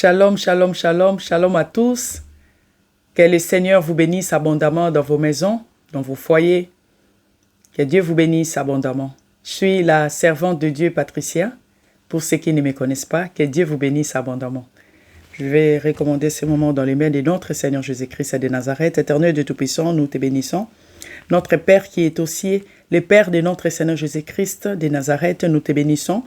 Shalom, shalom, shalom, shalom à tous. Que le Seigneur vous bénisse abondamment dans vos maisons, dans vos foyers. Que Dieu vous bénisse abondamment. Je suis la servante de Dieu, Patricia. Pour ceux qui ne me connaissent pas, que Dieu vous bénisse abondamment. Je vais recommander ce moment dans les mains de notre Seigneur Jésus-Christ de Nazareth. Éternel Dieu Tout-Puissant, nous te bénissons. Notre Père qui est aussi le Père de notre Seigneur Jésus-Christ de Nazareth, nous te bénissons.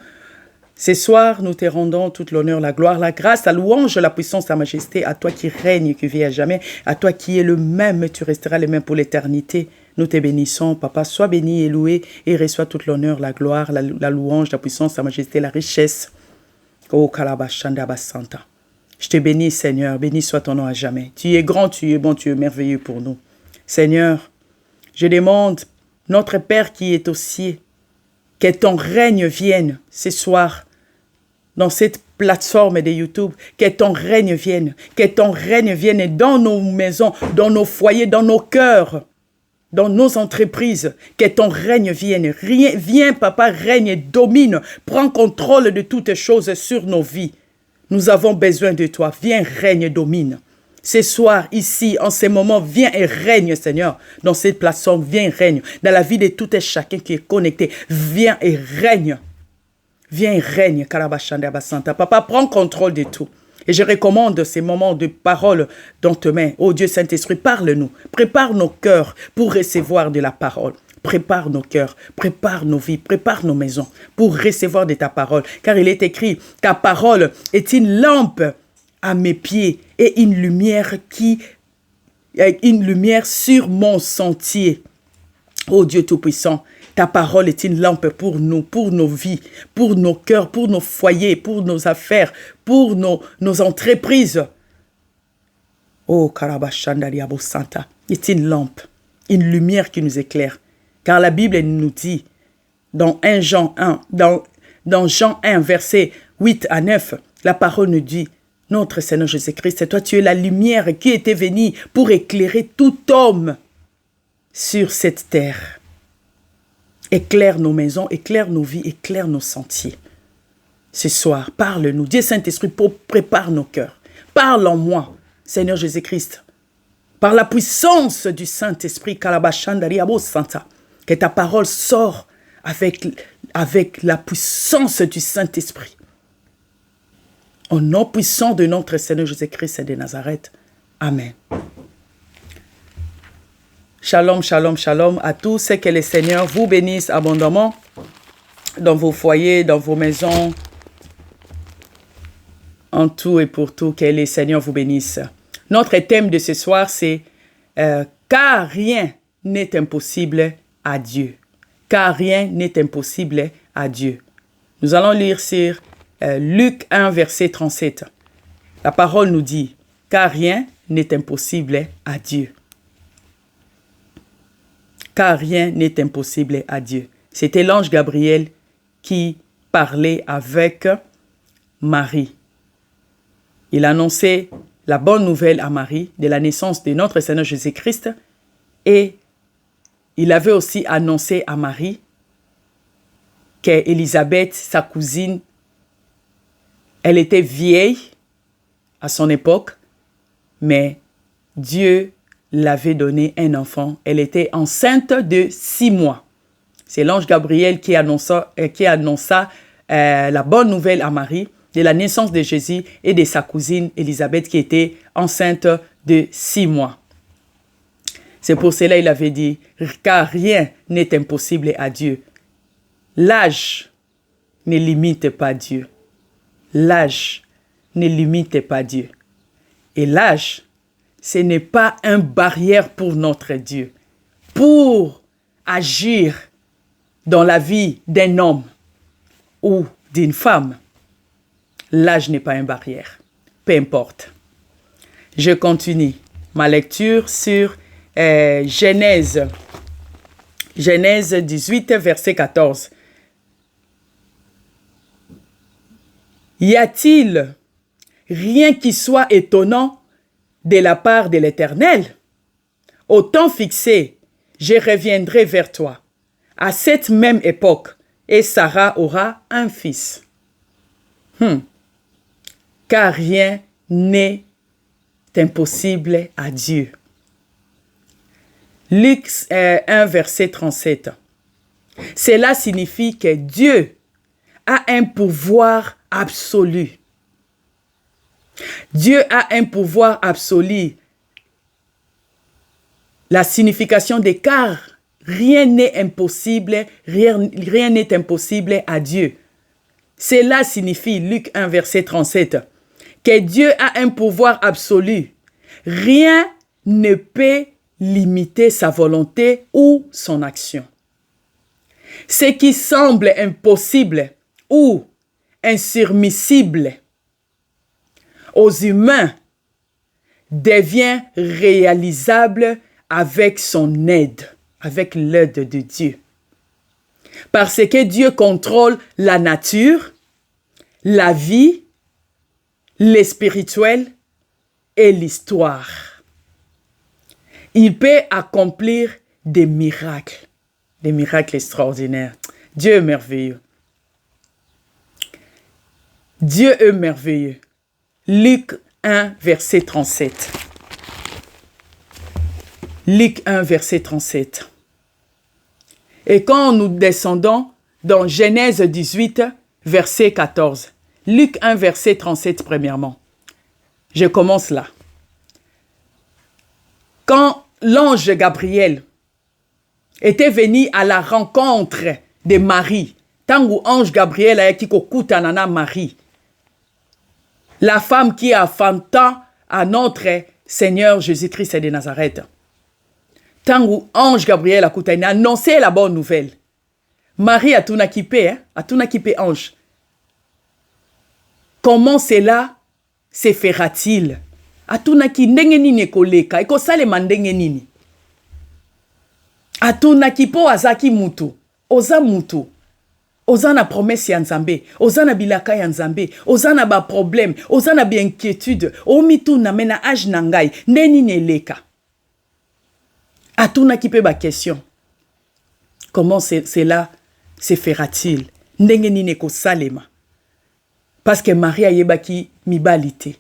Ce soir, nous te rendons toute l'honneur, la gloire, la grâce, la louange, la puissance, la majesté, à toi qui règnes, qui vis à jamais, à toi qui es le même, tu resteras le même pour l'éternité. Nous te bénissons, Papa, sois béni et loué et reçois toute l'honneur, la gloire, la louange, la puissance, la majesté, la richesse. Oh, Kalabashanda Basanta. Je te bénis, Seigneur, béni soit ton nom à jamais. Tu es grand, tu es bon, tu es merveilleux pour nous. Seigneur, je demande, notre Père qui est aux cieux, que ton règne vienne ce soir dans cette plateforme de YouTube, que ton règne vienne dans nos maisons, dans nos foyers, dans nos cœurs, dans nos entreprises, que ton règne vienne. Viens, Papa, règne et domine, prends contrôle de toutes choses sur nos vies. Nous avons besoin de toi, viens, règne et domine. Ce soir, ici, en ce moment, viens et règne, Seigneur, dans cette plateforme, viens et règne. Dans la vie de tout et chacun qui est connecté, viens et règne. Viens et règne, Kalabashanda Basanta. Papa, prends contrôle de tout. Et je recommande ces moments de parole dans tes mains. Oh Dieu Saint-Esprit, parle-nous. Prépare nos cœurs pour recevoir de la parole. Prépare nos cœurs, prépare nos vies, prépare nos maisons pour recevoir de ta parole. Car il est écrit, ta parole est une lampe à mes pieds et une lumière sur mon sentier. Oh Dieu Tout-Puissant, ta parole est une lampe pour nous, pour nos vies, pour nos cœurs, pour nos foyers, pour nos affaires, pour nos entreprises. Oh Karabashandariabo Santa, est une lampe, une lumière qui nous éclaire. Car la Bible nous dit, dans Jean 1, verset 8 à 9, la parole nous dit, notre Seigneur Jésus-Christ, toi tu es la lumière qui était venue pour éclairer tout homme sur cette terre. Éclaire nos maisons, éclaire nos vies, éclaire nos sentiers. Ce soir, parle-nous. Dieu Saint-Esprit, prépare nos cœurs. Parle en moi, Seigneur Jésus-Christ. Par la puissance du Saint-Esprit, Kalabashandariabo Santa, que ta parole sort avec la puissance du Saint-Esprit. Au nom puissant de notre Seigneur Jésus-Christ de Nazareth. Amen. Shalom, shalom, shalom à tous et que le Seigneur vous bénisse abondamment dans vos foyers, dans vos maisons, en tout et pour tout, que le Seigneur vous bénisse. Notre thème de ce soir, c'est car rien n'est impossible à Dieu. Car rien n'est impossible à Dieu. Nous allons lire sur Luc 1, verset 37. La parole nous dit, car rien n'est impossible à Dieu. Car rien n'est impossible à Dieu. C'était l'ange Gabriel qui parlait avec Marie. Il annonçait la bonne nouvelle à Marie de la naissance de notre Seigneur Jésus-Christ et il avait aussi annoncé à Marie qu'Élisabeth, sa cousine, elle était vieille à son époque, mais Dieu l'avait donné un enfant. Elle était enceinte de 6 mois. C'est l'ange Gabriel qui annonça la bonne nouvelle à Marie de la naissance de Jésus et de sa cousine Élisabeth qui était enceinte de 6 mois. C'est pour cela qu'il avait dit, car rien n'est impossible à Dieu. L'âge ne limite pas Dieu. L'âge ne limite pas Dieu. Et l'âge, ce n'est pas une barrière pour notre Dieu. Pour agir dans la vie d'un homme ou d'une femme, l'âge n'est pas une barrière. Peu importe. Je continue ma lecture sur Genèse 18, verset 14. Y a-t-il rien qui soit étonnant de la part de l'Éternel? Au temps fixé, je reviendrai vers toi. À cette même époque, et Sarah aura un fils. car rien n'est impossible à Dieu. Luc 1, verset 37. Cela signifie que Dieu a un pouvoir absolu. Dieu a un pouvoir absolu. La signification de car rien n'est impossible, rien n'est impossible à Dieu. Cela signifie, Luc 1, verset 37, que Dieu a un pouvoir absolu. Rien ne peut limiter sa volonté ou son action. Ce qui semble impossible ou insurmissible aux humains devient réalisable avec son aide, avec l'aide de Dieu. Parce que Dieu contrôle la nature, la vie, le spirituel et l'histoire. Il peut accomplir des miracles extraordinaires. Dieu est merveilleux. Dieu est merveilleux. Luc 1, verset 37. Luc 1, verset 37. Et quand nous descendons dans Genèse 18, verset 14. Luc 1, verset 37, premièrement. Je commence là. Quand l'ange Gabriel était venu à la rencontre de Marie, tant que l'ange Gabriel a été à Marie, la femme qui a enfanta à notre Seigneur Jésus-Christ de Nazareth. Tant que l'ange Gabriel a annoncé la bonne nouvelle. Marie a tout équipé, ange. Comment cela se fera-t-il? Atunaki ndenge nini koleka, eko salema ndenge nini. Atunaki po azaki mutu, oza mutu. Oza na promesse ya Nzambe, oza na bilaka ya Nzambe, oza na ba problème, oza na bi inquiétude, omitu na mena age na ngai, nde nini eleka. Atunaki pe ba question. Comment cela se fera-t-il? Ndenge nini ko salema. Parce que Marie a yebaki mibalite.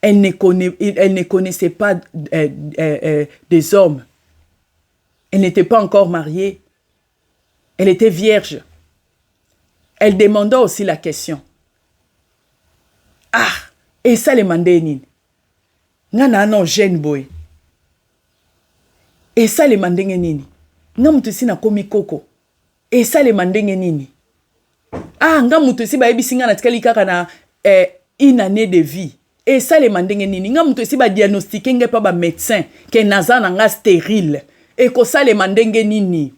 Elle ne connaissait pas des hommes. Elle n'était pas encore mariée. Elle était vierge. Elle demanda aussi la question. Ah, et ça les mandé nini? Ngana non jeune boy. Et ça les mandé nini? Ngamutu si na komi koko. Et ça les mandé nini? Ah, ngamutu si ba ebisinga na tikali kaka na une année de vie. Et ça les mandenge nini nga muto si ba diagnostiquer nge pa ba médecin ke naza na nga stérile et ko ça les mandenge nini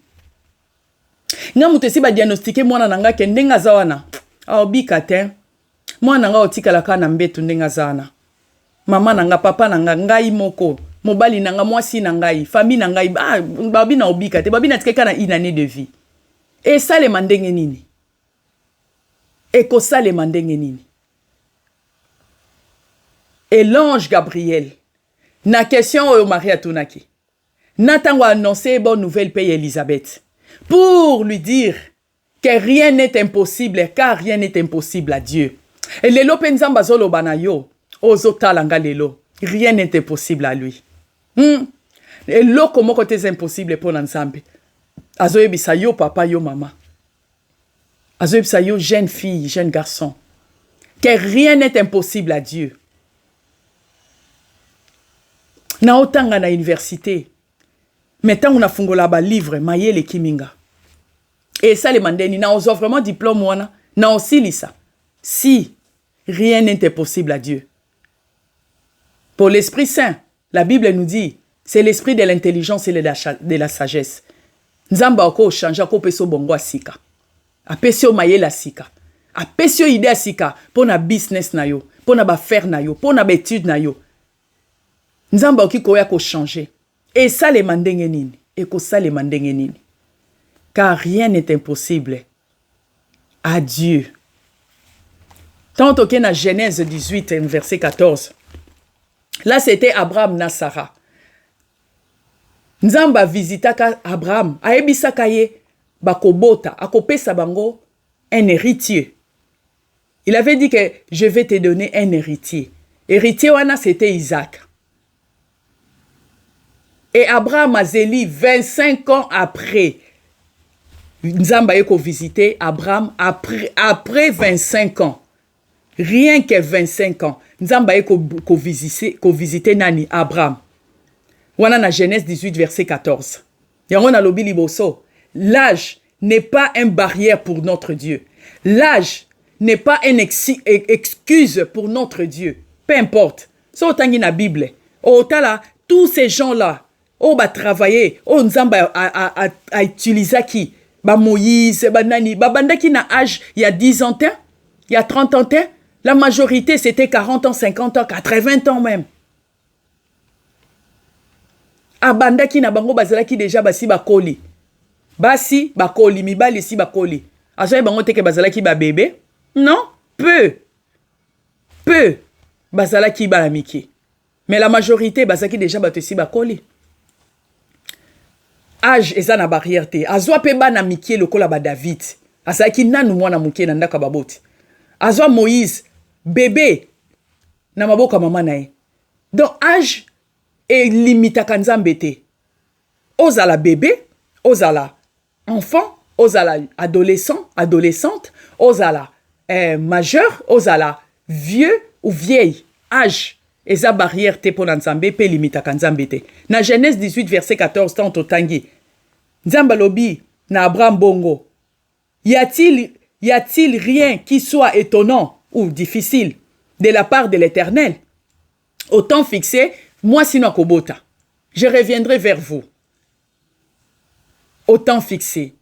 nga muto si ba diagnostiquer mwana nanga ke ndenga zawana obika te mwana nga otikala kana mbetu ndenga zana mama nanga papa nanga ngai moko mobali nanga mwasi na ngai famille na ngai babi na obika te babi na tikeka na une année de vie et ça les mandenge nini et ko ça les mandenge nini. Et l'ange Gabriel, na question au Marie Atunaki, n'attend annoncer bonne nouvelle paye Elisabeth, pour lui dire que rien n'est impossible, car rien n'est impossible à Dieu. Et le lopenzamba zolo banayo, ozota langa lelo, rien n'est impossible à lui. Et lo comment côté impossible pour l'ensemble. Azoye bisayo papa yo maman. Azoye bisayo jeune fille, jeune garçon. Que rien n'est impossible à Dieu. Na otanga na université. Maintenant on a fungola ba livre mayele kiminga. Et ça les mandeni na ozo vraiment diplôme wana na aussi lisa. Si rien n'est impossible à Dieu. Pour l'Esprit Saint, la Bible nous dit, c'est l'esprit de l'intelligence et de la sagesse. Nzamba oko chanja ko peso bongo asika. Apesio mayela sika. Apesio idée sika pour na business na yo, pour na ba faire na yo, pour na ba étude na yo. Nzamba oki koya ko changer. Et ça les mandenge nini. Et ko ça les mandenge nini. Car rien n'est impossible à Dieu. Tant que na Genèse 18, verset 14. Là, c'était Abraham na Sarah. Nzamba visita ka Abraham. Aebisa kaye bakobota. Akopesa bango un héritier. Il avait dit que je vais te donner un héritier. Héritier, wana, c'était Isaac. Et Abraham Azeli, 25 ans après, Nzamba yeko visité Abraham après 25 ans. Rien que 25 ans. Nzamba yeko visité nani Abraham. Wana na Genèse 18, verset 14. Yango na lobi liboso. L'âge n'est pas une barrière pour notre Dieu. L'âge n'est pas une excuse pour notre Dieu. Peu importe. So otangi na Bible. Otala, tous ces gens-là, ba travailler, Nzamba a utilisé qui? Ba Moïse, ba nani, ba bandaki na âge, il y a 10 ans, il y a 30 ans, la majorité c'était 40 ans, 50 ans, 80 ans même. Abandaki na bango bazalaki déjà basi bakoli. Basi bakoli, mibali si bakoli. Azoye bango teke bazalaki ba bébé? Non, peu. Peu bazalaki ba amiki. Mais la majorité bazalaki déjà batesi bakoli. Âge eza na barrière te. Azwa pe bana mikie lokola ba David. Asaki nanu mwana mukie na ndaka baboti. Azwa Moïse bébé na maboka mama na ye. Donc âge est limité à Nzambe te. Ozala bébé, ozala enfant, ozala adolescent, adolescente, ozala majeur, ozala vieux ou vieille. Âge eza barrière te pour Nzambe pe limité à Nzambe te. Na Genèse 18 verset 14 tant otangi. Nzamba lobi na Abraham bongo. Y a-t-il rien qui soit étonnant ou difficile de la part de l'Éternel? Au temps fixé, moi sinon kobota. Je reviendrai vers vous. Au temps fixé.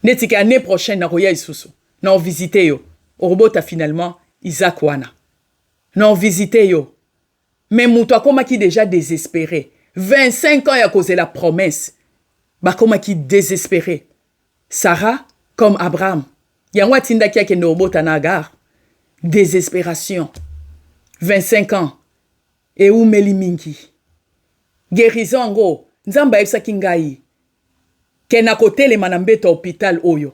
Netike année prochaine na roya isusu. Na visiter yo. Orobota finalement Isaac wana. Na visiter yo. Mais mouto akoma ki déjà désespéré. 25 ans ya causé la promesse. Ba koma ki désespéré. Sarah comme Abraham. Yangwa tinda kia ke norobota na Agar. Désespération. 25 ans. Et où melimingi. Guérison ngo. Nzamba yebsa kingai. Kena kote le manambeta hôpital oyo.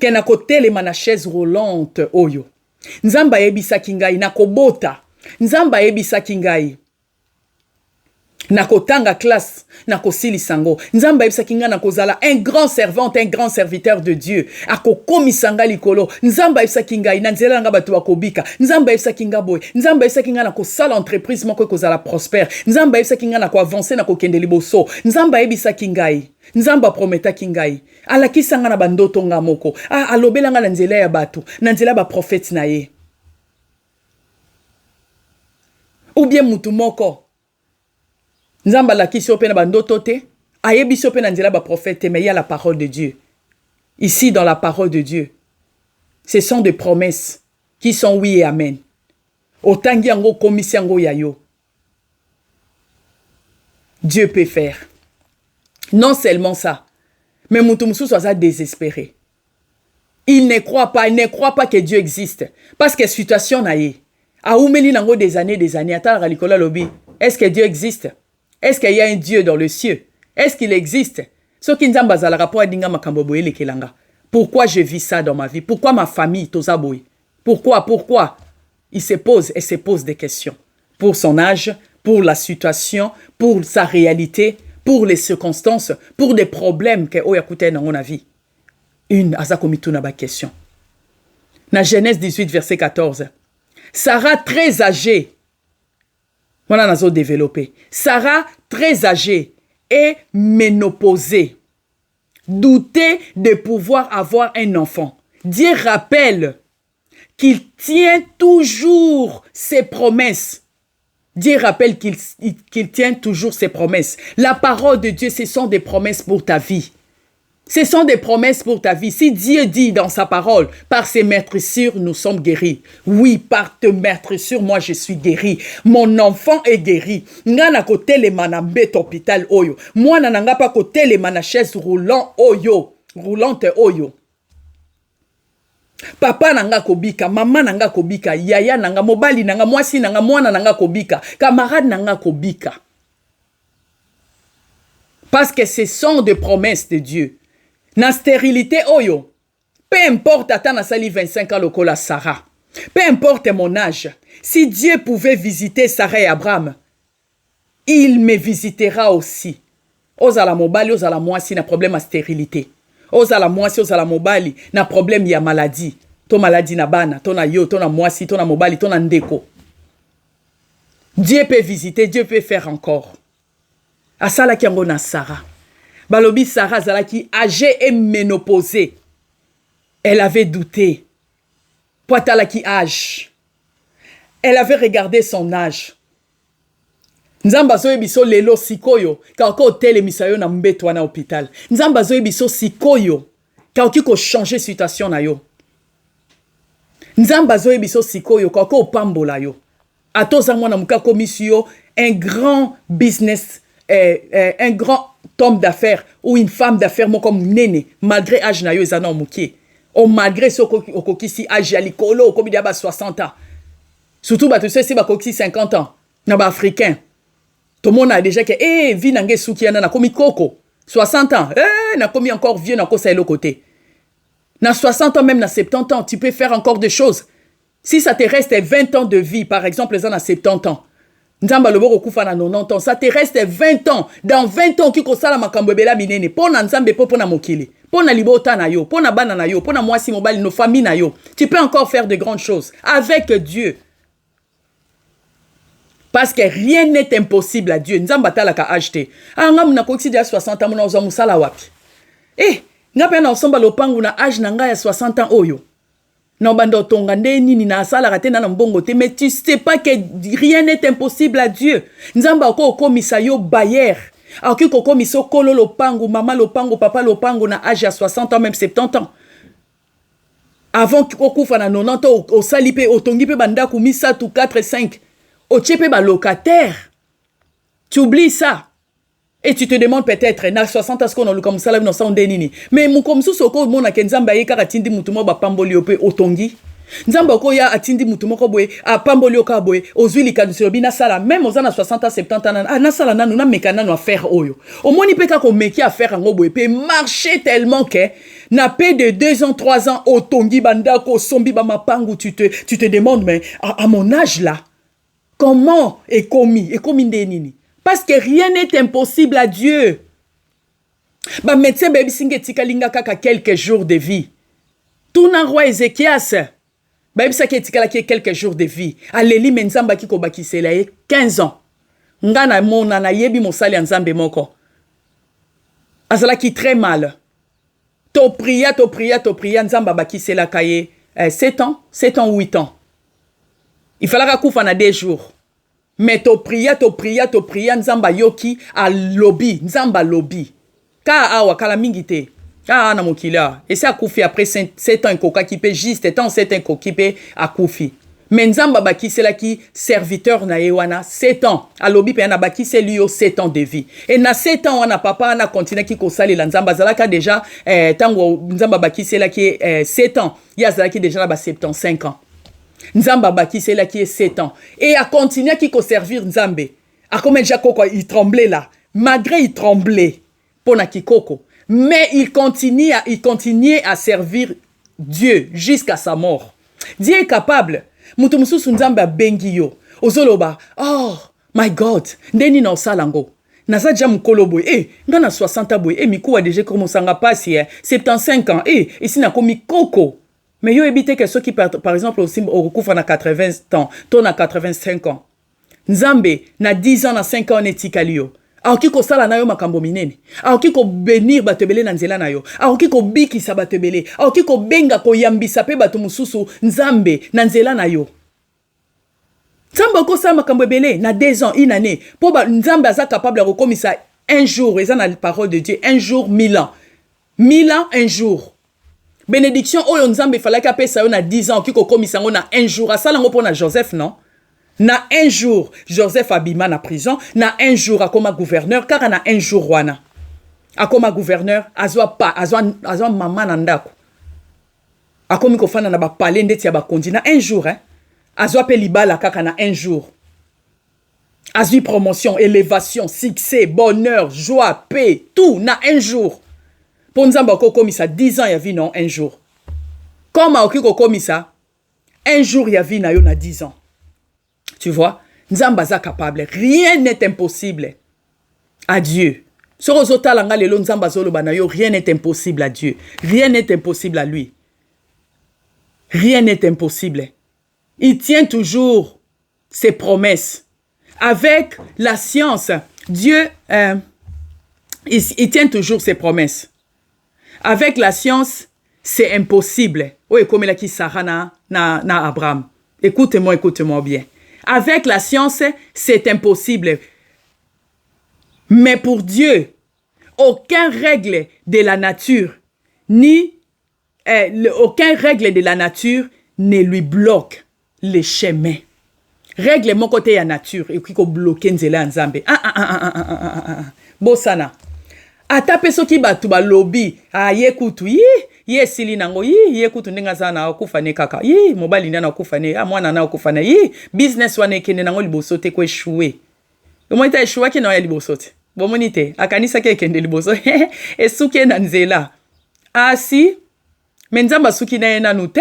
Kena kote le mana chaise roulante oyo. Nzamba yebisa kingai na kobota. Nzamba yebisa kingai. Na kotanga classe, na kosili sango. Nzamba yebisa kinga na kozala un grand servant, un grand serviteur de Dieu. Ako komisanga likolo. Nzamba yebisa kingai na nzela nga batu bakobika. Nzamba yebisa kinga boy. Nzamba yebisa kinga na kosala entreprise moko kozala prospère. Nzamba yebisa kinga na ko avancer na kokende liboso. Nzamba yebisa kingai. Nzamba prometa kingai. Alakisanga na bandoto nga moko. Alobelanga na nzela ya batu. Na nzela ba prophète na ye. Ou bien mutu moko. Nzamba la kisi ope na bandoto te. Ayebi sope na nzela ba prophète, mais il y a la parole de Dieu. Ici, dans la parole de Dieu, ce sont des promesses qui sont oui et amen. Otangi yango komisi yango yayo. Dieu peut faire. Non seulement ça, mais Moutoumsou soit désespéré. Il ne croit pas que Dieu existe. Parce que situation na ye. A oumeli nango des années, atara likola lobi. Est-ce que Dieu existe? Est-ce qu'il y a un Dieu dans le ciel? Est-ce qu'il existe? Pourquoi je vis ça dans ma vie? Pourquoi ma famille tozaboui? Pourquoi? Il se pose des questions. Pour son âge, pour la situation, pour sa réalité, pour les circonstances, pour des problèmes que Oyakute dans mon avis. Une azakomitu na ba question. Na Genèse 18 verset 14. Sarah très âgée. Voilà nazo développé. Sarah très âgée et ménopausée. Doutait de pouvoir avoir un enfant. Dieu rappelle qu'il tient toujours ses promesses. Dieu rappelle qu'il tient toujours ses promesses. La parole de Dieu, ce sont des promesses pour ta vie. Ce sont des promesses pour ta vie. Si Dieu dit dans sa parole, par ses meurtrissures, nous sommes guéris. Oui, par tes meurtrissures, moi je suis guéri. Mon enfant est guéri. Nga na kote le manambet hôpital oyo. Moi na nanga pa kote le mana chaise roulant oyo. Roulante oyo. Papa nanga kobika, mama nanga kobika, yaya nanga, mobali nanga, mwasi nanga, mwana nanga kobika, camarade nanga kobika. Parce que ce sont des promesses de Dieu. Na stérilité oyo, Peu importe, attends, sali 25 ans, lokola Sarah. Peu importe mon âge. Si Dieu pouvait visiter Sarah et Abraham, il me visitera aussi. Ozala mobali, ozala mwasi, na problème à stérilité. Ozala mwasi, ozala mobali, na problème ya maladie. Ton maladie na bana, ton na yo, ton na mwasi, ton na mobali, ton na ndeko. Dieu peut visiter, Dieu peut faire encore. Asala ki yango na Sarah. Balobi Sarah zalaki âgée et ménopausée. Elle avait douté. Poitala ki âge. Elle avait regardé son âge. Nzamba zoe biso lelo sikoyo. Kako tele misayo na mbeto na hôpital. Nzamba zoe biso sikoyo. Kako ko changer situation na yo. Nzamba zoe biso sikoyo. Kako pambola yo. Atoza mwana muka komisio un grand business, un grand homme d'affaires ou une femme d'affaires mo comme nene malgré âge na yo ezana omukie. O malgré ce okokisi âge ya likolo okomi dia ba 60 ans. Surtout ba tu sais si ba kokisi 50 ans na ba africain. Tout le monde a déjà que vie nange souki na komi koko 60 ans. Na komi encore vieux na ko sa l'autre côté. Na 60 ans même na 70 ans, tu peux faire encore des choses. Si ça te reste 20 ans de vie, par exemple, les gens à 70 ans, Nzamba loboko kufa na 90 ans, ça te reste 20 ans. Dans 20 ans, kiko sala makambo bela minene. Pona nzambe po pona mokili. Pona libota na yo, pona bana na yo, pona mwasi mobali no famille na yo. Tu peux encore faire de grandes choses avec Dieu. Parce que rien n'est impossible à Dieu. Nzamba talaka acheter. Ah ngam na koksi dia 60 ans mona oza musala wapi. Ngape na osomba lopangu na âge na nga ya 60 ans oyo. Non, bando tonga nini na sala rate na mbongo te, mais tu sais pas que rien n'est impossible à Dieu. Nzamba ko komisa yo bayer. Aki ko komiso kolo lopangu, mama lopangu, papa lopangu na âge à 60 ans même 70 ans. Avant ko kufa na 90 ans au salipe otongi pe banda ku misa tu 4 5. O tchepe ba locataire. Tu oublies ça. Et tu te demandes peut-être, na 60 ans, ce qu'on a lu comme ça, là, nous sommes nini. Mais mon comme sous soko, mon a kenzamba ye karatindi mutumo ba pamboli ope otongi. Nzamba ko ya atindi mutumo ko boye, a pamboli o ka boye, ozwili kadusobi na sala, même aux ans 60 ans, 70 ans, na sala na nous na mekana no faire oyo. Au moni pe ka ko meki à faire ngo boye, pe marcher tellement que na pe de 2 ans, 3 ans otongi banda ko sombi ba mapangu, tu te demandes mais à mon âge là, comment est commis nini? Parce que rien n'est impossible à Dieu. Ba médecin baby singe tikalinga kaka quelques jours de vie. Tout na roi Ézéchias. Baby sa ketikala ki quelques jours de vie. Aleli menzamba ki ko bakisela 15 ans. Ngana mona na yebi mosali nzambe moko. Azala ki très mal. To pria nzamba bakisela kaye 7 ans, 8 ans. Il fallait kufa na 2 jours. Mais to pria, nzamba yoki a lobby, nzamba lobby. Ka awa kala mingite. Ka na mokila. Et ça koufi après 7 ans koka qui peut juste tant 7 ans koka qui peut a koufi. Mais nzamba baki c'est là qui serviteur na yewana 7 ans. A lobby pe na baki c'est lui 7 ans de vie. Et na 7 ans wana papa na continue qui ko sali la nzamba zalaka déjà tango nzamba baki c'est là qui 7 ans. Ya zalaki déjà na 75 ans. Nzamba baki c'est là qui est 7 ans. Et a continué à qui servir Nzambe. A comme déjà koko il tremblait là. Malgré il tremblait pour na kikoko. Mais il continue à servir Dieu jusqu'à sa mort. Dieu est capable. Mutu mususu Nzamba bengi yo. Ozoloba. Oh my God. Ndeni na osalango. Naza déjà mukolo boy. Ngana 60 boy. Miku a déjà commencé à passer 75 ans. Ici na komi koko. Mais yo évite que ceux qui, par exemple, aussi au recouvre à 80 ans, ton à 85 ans. Nzambe, na 10 ans, na 5 ans, netikali alors qui ko sala na yo makambo minene. Alors qui ko bénir batebele na nzela na yo. Alors qui ko biki sa batebele. Alors qui ko benga ko yambisa pe bato mususu Nzambe na nzela na yo. Nzambe ko sala makambo bele na 2 ans, une année. Po ba Nzambe aza capable de rekomisa un jour, et ça na la parole de Dieu, un jour, 1000 ans. 1000 ans, un jour. Bénédiction, oyo Nzambe fallait qu'après ça, on a 10 ans, qui ko komisa on a un jour. À ça, on a Joseph, non? Na un jour, Joseph abima na prison. Na un jour, à comme gouverneur, car na un jour, wana. A comme gouverneur, azwa maman nandako. A comme ko fana na ba palais ndeti ya ba kondi. Na un jour, hein. Azwa pe libala kaka na un jour. Azwi promotion, élévation, succès, bonheur, joie, paix, tout, na un jour. Pour Nzamba ko komisa 10 ans, il y a vu non, un jour. Comme à Okiko Komisa, un jour, il y a vie, il y a 10 ans. Tu vois? Nzambaza capable. Rien n'est impossible à Dieu. Rien n'est impossible à Dieu. Rien n'est impossible à lui. Rien n'est impossible. Il tient toujours ses promesses. Avec la science, Dieu, il tient toujours ses promesses. Avec la science, c'est impossible. Oui, comme il a dit Sarah na Abraham. Écoutez-moi bien. Avec la science, c'est impossible. Mais pour Dieu, aucune règle de la nature, aucune règle de la nature ne lui bloque le chemin. Règle mon côté la nature et qui bloquer nzela nzambe. Bosana. Ata peso ki batu ba lobby yekutu ye sili nango yekutu ndinga sana okufane kaka mobali ndana okufane mwana na okufane business wane kende nango liboso te ko échouer. Comment ita échouer ki na ya liboso te. Bomonite akanisa ke kende liboso esuke na nzela. Si menzamba suki na yena nute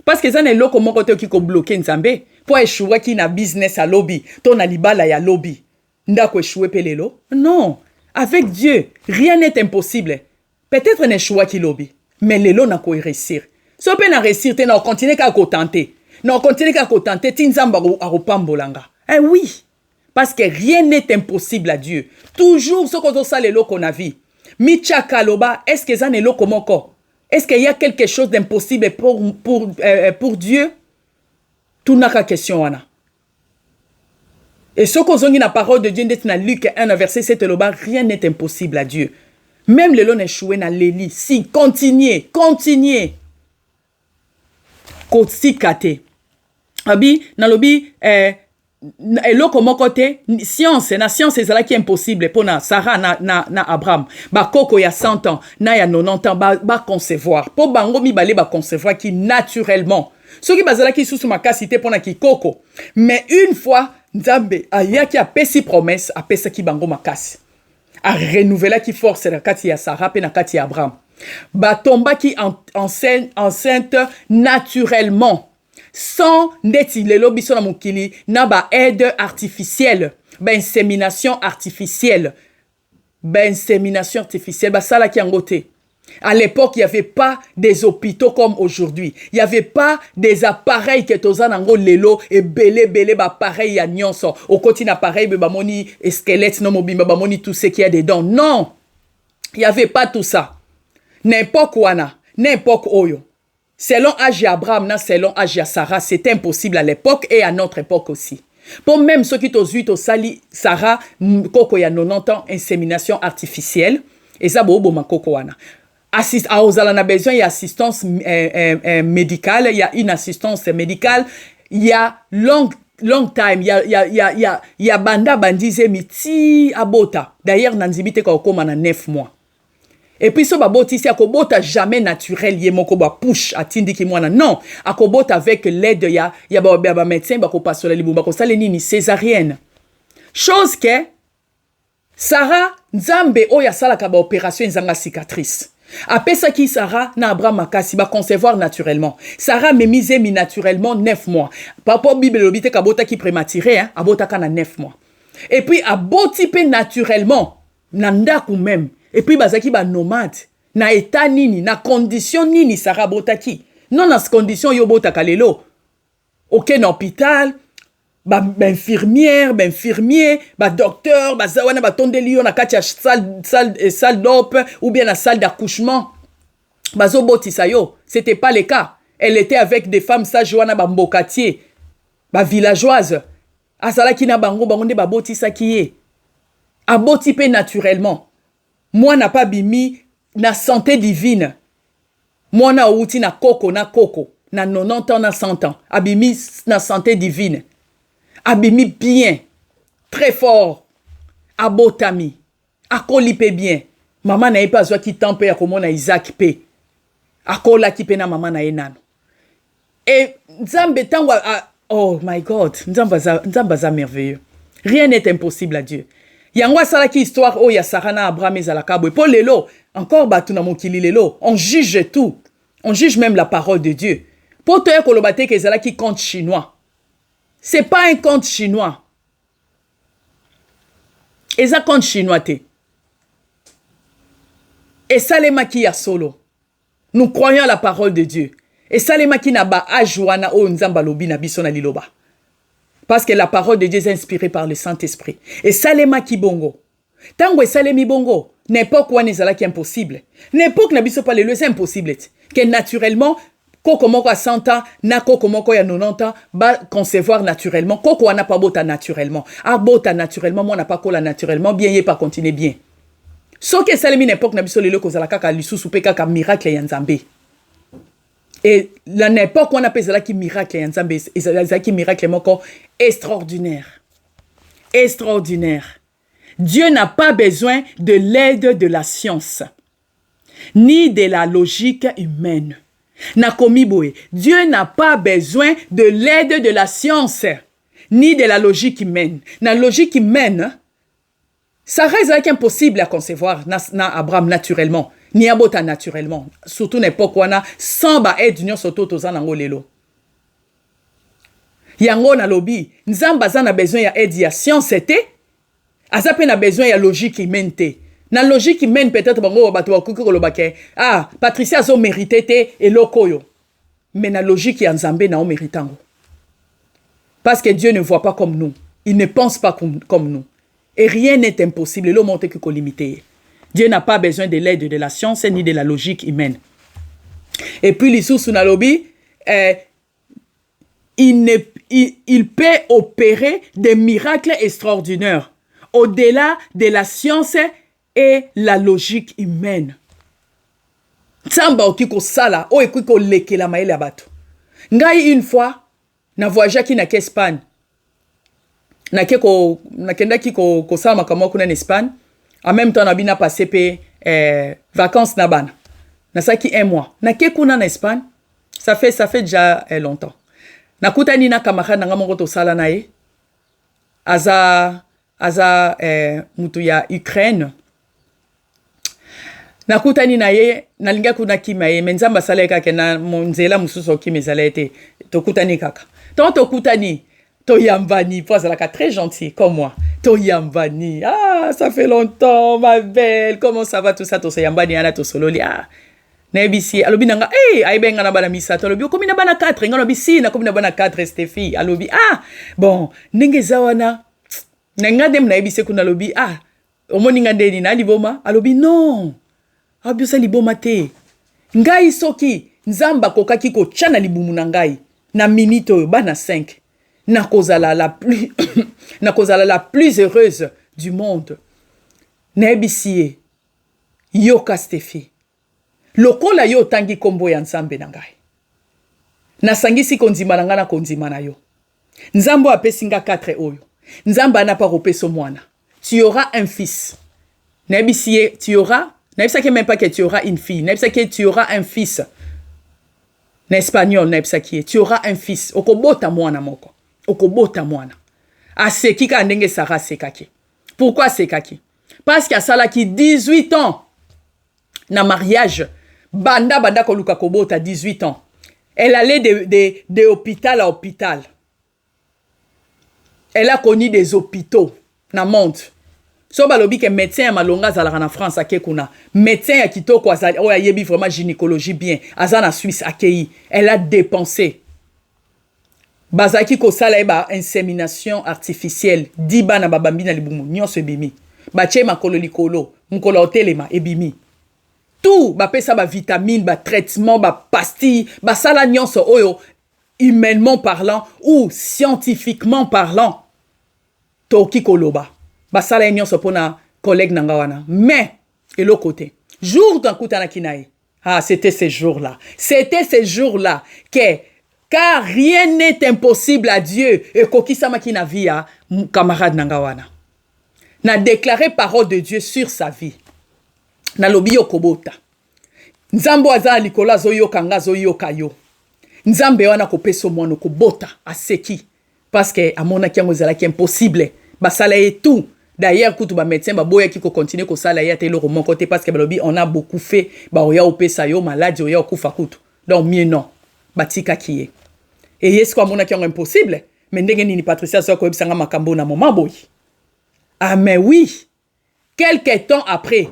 parce que ça ne loko moko te ki ko bloquer nzambe pour échouer ki na business à lobby to na libala ya lobby ndako échouer pelelo. Non. Avec Dieu, rien n'est impossible. Peut-être un choix qui lobby, mais le lot n'a qu'à réussir. Si on peut réussir, on continue qu'à tenter. On continue qu'à tenter, tinzamba a repambolanga. Eh oui, parce que rien n'est impossible à Dieu. Toujours ce qu'on a le lot qu'on a vu. Micha kaloba, est-ce que ça n'est lo comme encore? Est-ce qu'il y a quelque chose d'impossible pour Dieu? Tout n'a qu'à question wana. Et ce qu'on a la parole de Dieu dans Luc 1, verset 7, rien n'est impossible à Dieu. Même le long échoué dans l'Élie. Si, continuez. Si kate. Abi, dans l'obi, elo comme côté, science, la science est celle qui est impossible pour Sarah, na Abraham. Ba koko ya 100 ans, na ya 90 ans, ba concevoir. Pour bango mi balé ba concevoir qui naturellement. Ce qui bazala qui sous ma cité pour na ki koko. Mais une fois, Nzambe ayaki a pesi promesse a pesa ki bango makasi a renouveler ki force na kati ya Sarah pe na kati ya Abraham batomba ki enceinte naturellement sans ndeti lelo biso na mokili na ba aide artificielle insémination artificielle basala ki angote. À l'époque, il n'y avait pas des hôpitaux comme aujourd'hui. Il n'y avait pas des appareils que tu as dans lelo et belé appareil ya nyonso. Au côté d'appareil, bamoni squelette non mobile, bamoni tout ce qu'il y a dedans. Non. Il n'y avait pas tout ça. N'importe quoi n'importe oyo. Selon âge Abraham, selon âge Sarah, c'était impossible à l'époque et à notre époque aussi. Pour même ceux qui t'ont vu sali Sarah koko ya 90 ans insémination artificielle et ça bobo makoko wana. On a besoin d'assistance médicale, il y a une assistance médicale, il y a long time, il y a banda bandize miti abota. D'ailleurs, nanzibite ka okoma na 9 mois. Et puis, so baboti ici, akobota jamais naturel, yemoko ba push atindi ki mwana. Non, akobota avec l'aide, ya ba médecin, bako pasola libu, bako sale nini, césarienne. Chose que, Sarah, nzambe oya salaka ba opération nzanga cicatrice. Apesa ki Sarah na Abraham makasi ba concevoir naturellement. Sarah me mise mi naturellement 9 mois. Papa Bible lobite kabota ki prématuré hein, abota kana 9 mois. Et puis aboti pe naturellement na ndaku même. Et puis bazaki ba nomade na état nini na condition nini Sarah botaki. Non na condition yo bota kalelo. Aucun hôpital infirmière, infirmier, docteur, zawana tondeli yo na kati ya salle d'op ou bien la salle d'accouchement. Bazo botisa yo, c'était pas le cas. Elle était avec des femmes sages wana mbokatier, villageoises. Asala ki na bango nde botisa ki ye. Aboti pe naturellement. Moi n'a pas bimi na santé divine. Moi na outi na koko na 90 ans na 100 ans. Abimi na santé divine. Abimi bien, très fort, abotami, akolipe bien. Maman na pas qui tempe ya komona Isaac pe. Akola ki pe na maman na enano. Et Nzambe tangwa oh my God, Nzamba za merveilleux. Rien n'est impossible à Dieu. Yangwa sala ki histoire oh ya Sarah na Abraham ezalaka bo. Pour lelo, encore batu na mokili lelo, on juge tout. On juge même la parole de Dieu. Pour toi, kolobate que zala qui compte chinois. C'est pas un compte chinois. Et ça compte chinois te. Et ça les maki ya solo. Nous croyons à la parole de Dieu. Et ça les maki na ba ajuana o nzamba lobi na biso na liloba. Parce que la parole de Dieu est inspirée par le Saint-Esprit. Et ça les maki bongo. Tango et ça les mi bongo. N'importe quoi n'est qui est impossible. N'importe na biso pas le c'est impossible. Que naturellement koko moko à 100 ans, na koko moko ya 90 ans, ba concevoir naturellement. Koko wana pas bota naturellement. Ah bota naturellement, moi n'a pas kola naturellement, bien yé pas continuer bien. So que salemi n'importe na biso lelo kozala kaka lisusu pe kaka miracle ya Nzambe. Et la n'importe quoi on appelle ça qui miracle ya Nzambe, et ça qui miracle moko extraordinaire. Extraordinaire. Dieu n'a pas besoin de l'aide de la science, ni de la logique humaine. Dieu n'a pas besoin de l'aide de la science, ni de la logique humaine. La logique humaine, ça reste impossible à concevoir, na Abraham naturellement, ni abota naturellement. Surtout n'importe quoi, sans aide d'union surtout aux anango lelo. Yango na lobi, nzamba za na besoin ya aide ya science te, azape na besoin ya logique humaine te. Na logique humaine peut-être bango bato bakuki kolobake ah Patricia zo mérité te eloko yo. Mais na logique ya Nzambe na o méritango. Parce que Dieu ne voit pas comme nous. Il ne pense pas comme nous. Et rien n'est impossible. Le monde est limité. Dieu n'a pas besoin de l'aide de la science ni de la logique humaine. Et puis l'issue sous nalobi il peut opérer des miracles extraordinaires au-delà de la science et la logique humaine. Tsamba okiko sala o ekiko leke la maele abato. Ngai une fois na voyage ki na Espagne. Na kenda ki ko sala makamo kuna en Espagne. En même temps na bina passé pe vacances na bana. Na saki 1 mois. Na ke kuna na Espagne. Ça fait déjà longtemps. Na kutani na camarade nga mongo to sala na ye. Aza mutu ya Ukraine. Nakutani na ye nalinga kuna kima ye menzamba sala kaka na monzela mususu kimezala ete tokutani kaka tokutani to yambani poza la très gentil comme moi to yambani ah ça fait longtemps ma belle comment ça va tout ça to yambani ana to sololi ah na ebisi alobi nanga aibenga na bana misato alobi komi na bana 4 ngalo bisi na komi na bana 4 Stéphie alobi ah bon ndenge zawana na ngade na ebisi kuna alobi ah omoninga ndeni na liboma alobi non abiosa liboma te ngai soki nzamba kokaki ko tchana libumu na ngai na minute oyo bana 5 na kozala la plus na kozala la plus heureuse du monde na ebisi yoka Stéphie lokola yo tangi kombo ya nzambe na ngai na sangisi konzima na ngana konzima na yo nzambo apesinga 4 oyo nzamba na pa ropeso mwana tu auras un fils na ebisi tu auras N'ebsaki même pas que tu auras une fille. N'ebsaki tu auras un fils. N'espagnol, n'ebsaki. Tu auras un fils. Okobota mwana moko. Okobota mwana. Aseki ka ndenge Sarah sekaki. Pourquoi sekaki? Parce qu'il y a ça là qui 18 ans. Na mariage. Banda koluka kobota 18 ans. Elle allait de hôpital à hôpital. Elle a connu des hôpitaux. Na monde. So balobi ke médecin ya malonga zalaka na France akekuna médecin ya kitoko azali o yebi vraiment gynécologie bien azana Suisse akei elle a dépensé bazaki ko sala ba insémination artificielle diba na babambi na libumu nyonso ebimi bache makolo likolo mukolo hotelema ebimi tout ba pesa ba vitamine ba traitement ba pastille ba sala nyonso oyo humainement parlant ou scientifiquement parlant toki koloba basala union sopona collègue nangawana mais et l'autre côté jour d'un kutana kinae ah c'était ces jours-là que car rien n'est impossible à Dieu et kokisama kina via camarade nangawana na déclaré parole de Dieu sur sa vie na lobi okobota nzambo azali likola zoyo kanga zoyo kayo nzambe wana kopeso mwana kobota aseki parce que amona kiango zala ki impossible basala et tout. D'ailleurs, quand les médecins qui continuent à faire ça, parce que on a beaucoup fait, oya ope sa yo malade, oya okufa kutu. Donc, mieux non. Batika qui est. Et est-ce qu'on a qui est impossible? Mais ndenge ni Patricia so ko ebisanga makambo na moment boy. Ah mais oui. Quelques temps après,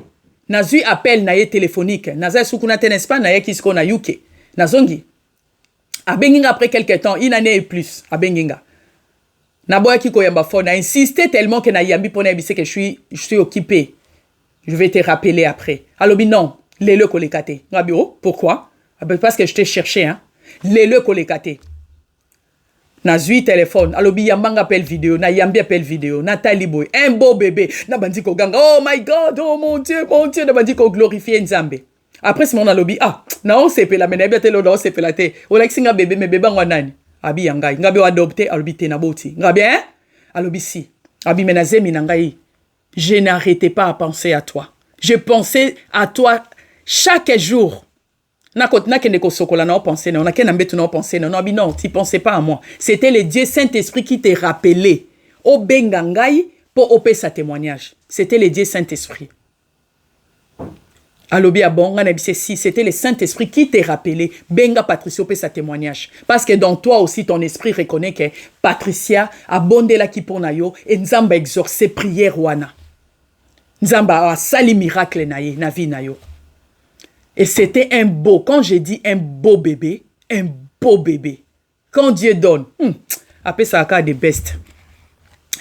nazui appel na ye téléphonique. Naza sukuna n'est-ce pas na ye kisko na UK. Nazongi. Abenginga après quelques temps, une année et plus. Abenginga. Naboya kiko yamba phone a insisté tellement que na yambi pona ebise que je suis occupé. Je vais te rappeler après. Alobi non, les kolekate. Ngabi oh, pourquoi? Parce que je t'ai cherché hein. Les kolekate. Nazui téléphone, alobi yambanga appel vidéo, na yambi appel vidéo, Nathalie Boy, un beau bébé, na bandiko ganga, oh my god, oh mon dieu, na bandiko glorifier Nzambe. Après ce moment alobi, ah, na on sepe la mena biate lo na on sepe la te, o like singa bébé, mais bébé nani, abi yangai, ngabi adopté, alobi te na boti, ngabi hein, alobi si, abi menazemi nangai, je n'arrêtais pas à penser à toi, je pensais à toi chaque jour. Non, tu pensais pas à moi. C'était le Dieu Saint-Esprit qui te rappelait. Au Bengangai pour opérer sa témoignage. C'était le Dieu Saint-Esprit. Alobi bon, si c'était le Saint-Esprit qui te rappelait, Benga Patricia opérer sa témoignage. Parce que dans toi aussi, ton esprit reconnaît que Patricia a bondé la qui pour nayo et Nzamba exorcé prière wana. Nzamba a sali miracle naye, na vie nayo. Et c'était un beau, quand j'ai dit un beau bébé. Quand Dieu donne, après ça a des best.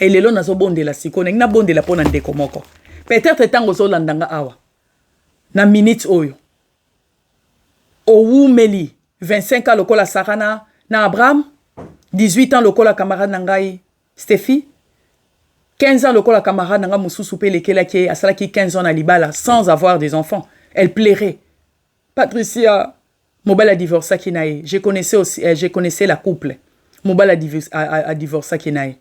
Et les lois n'a pas bon de la sikone, n'a bon de la pona de komoko. Peut-être tant aux landanga awa. Na minute oyo. Owu Meli, 25 ans lokola Sarana, na Abraham, 18 ans lokola camarade nangai Steffi, 15 ans lokola camarade nanga mususu pe lekela ki asala ki 15 ans na libala sans avoir des enfants. Elle plairait. Patricia, Mobile a divorcé Kinae. Je connaissais la couple. Mobile a divorcé Kinae.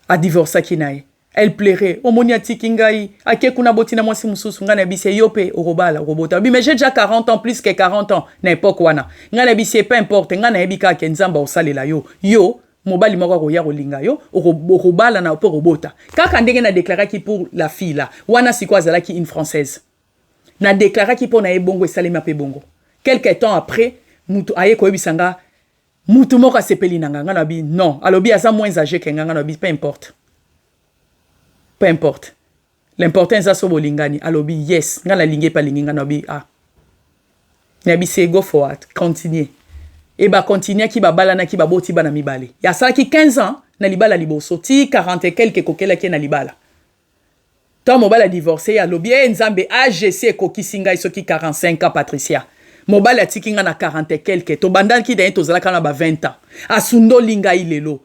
A divorcé Kinae. Elle plairait. Omoniati Kingai. Ake kuna botina moi si mususu ngana bise yope orobala robota. Mais j'ai déjà 40 ans plus que 40 ans. N'importe quoi na. Ngana bise peu importe. Ngana ebika ke nzamba osalela yo. Yo mobali moko ko ya rolinga yo orobala na opo robota. Kaka ndenge na déclaré qui pour la fille là. Wana sikwa zala ki une française. Na déclaré qui pour na ebongo et salima pe bongo. Quelque temps après, mutu aye ko ebisanga mutu moko sepeli nanga ngana bi non, alobi asa moins âgé que ngana bi peu importe. Peu importe. L'important c'est so bolingani, alobi yes, ngana lingé pa lingi ngana bi ah. Nabi say go forward, continue. Et ba continue ki ba balana ki ba boti bana mibale. Ya sala ki 15 ans na libala liboso ti 40 et quelques kokela ki na libala. Tant mobile a divorcé, ya lobi nzambe AGC kokisinga isoki 45 ans Patricia. Mobile a tikinga na 40 et quelques. To bandan ki dayen tozala kana ba 20 ans. Asundo linga ilelo.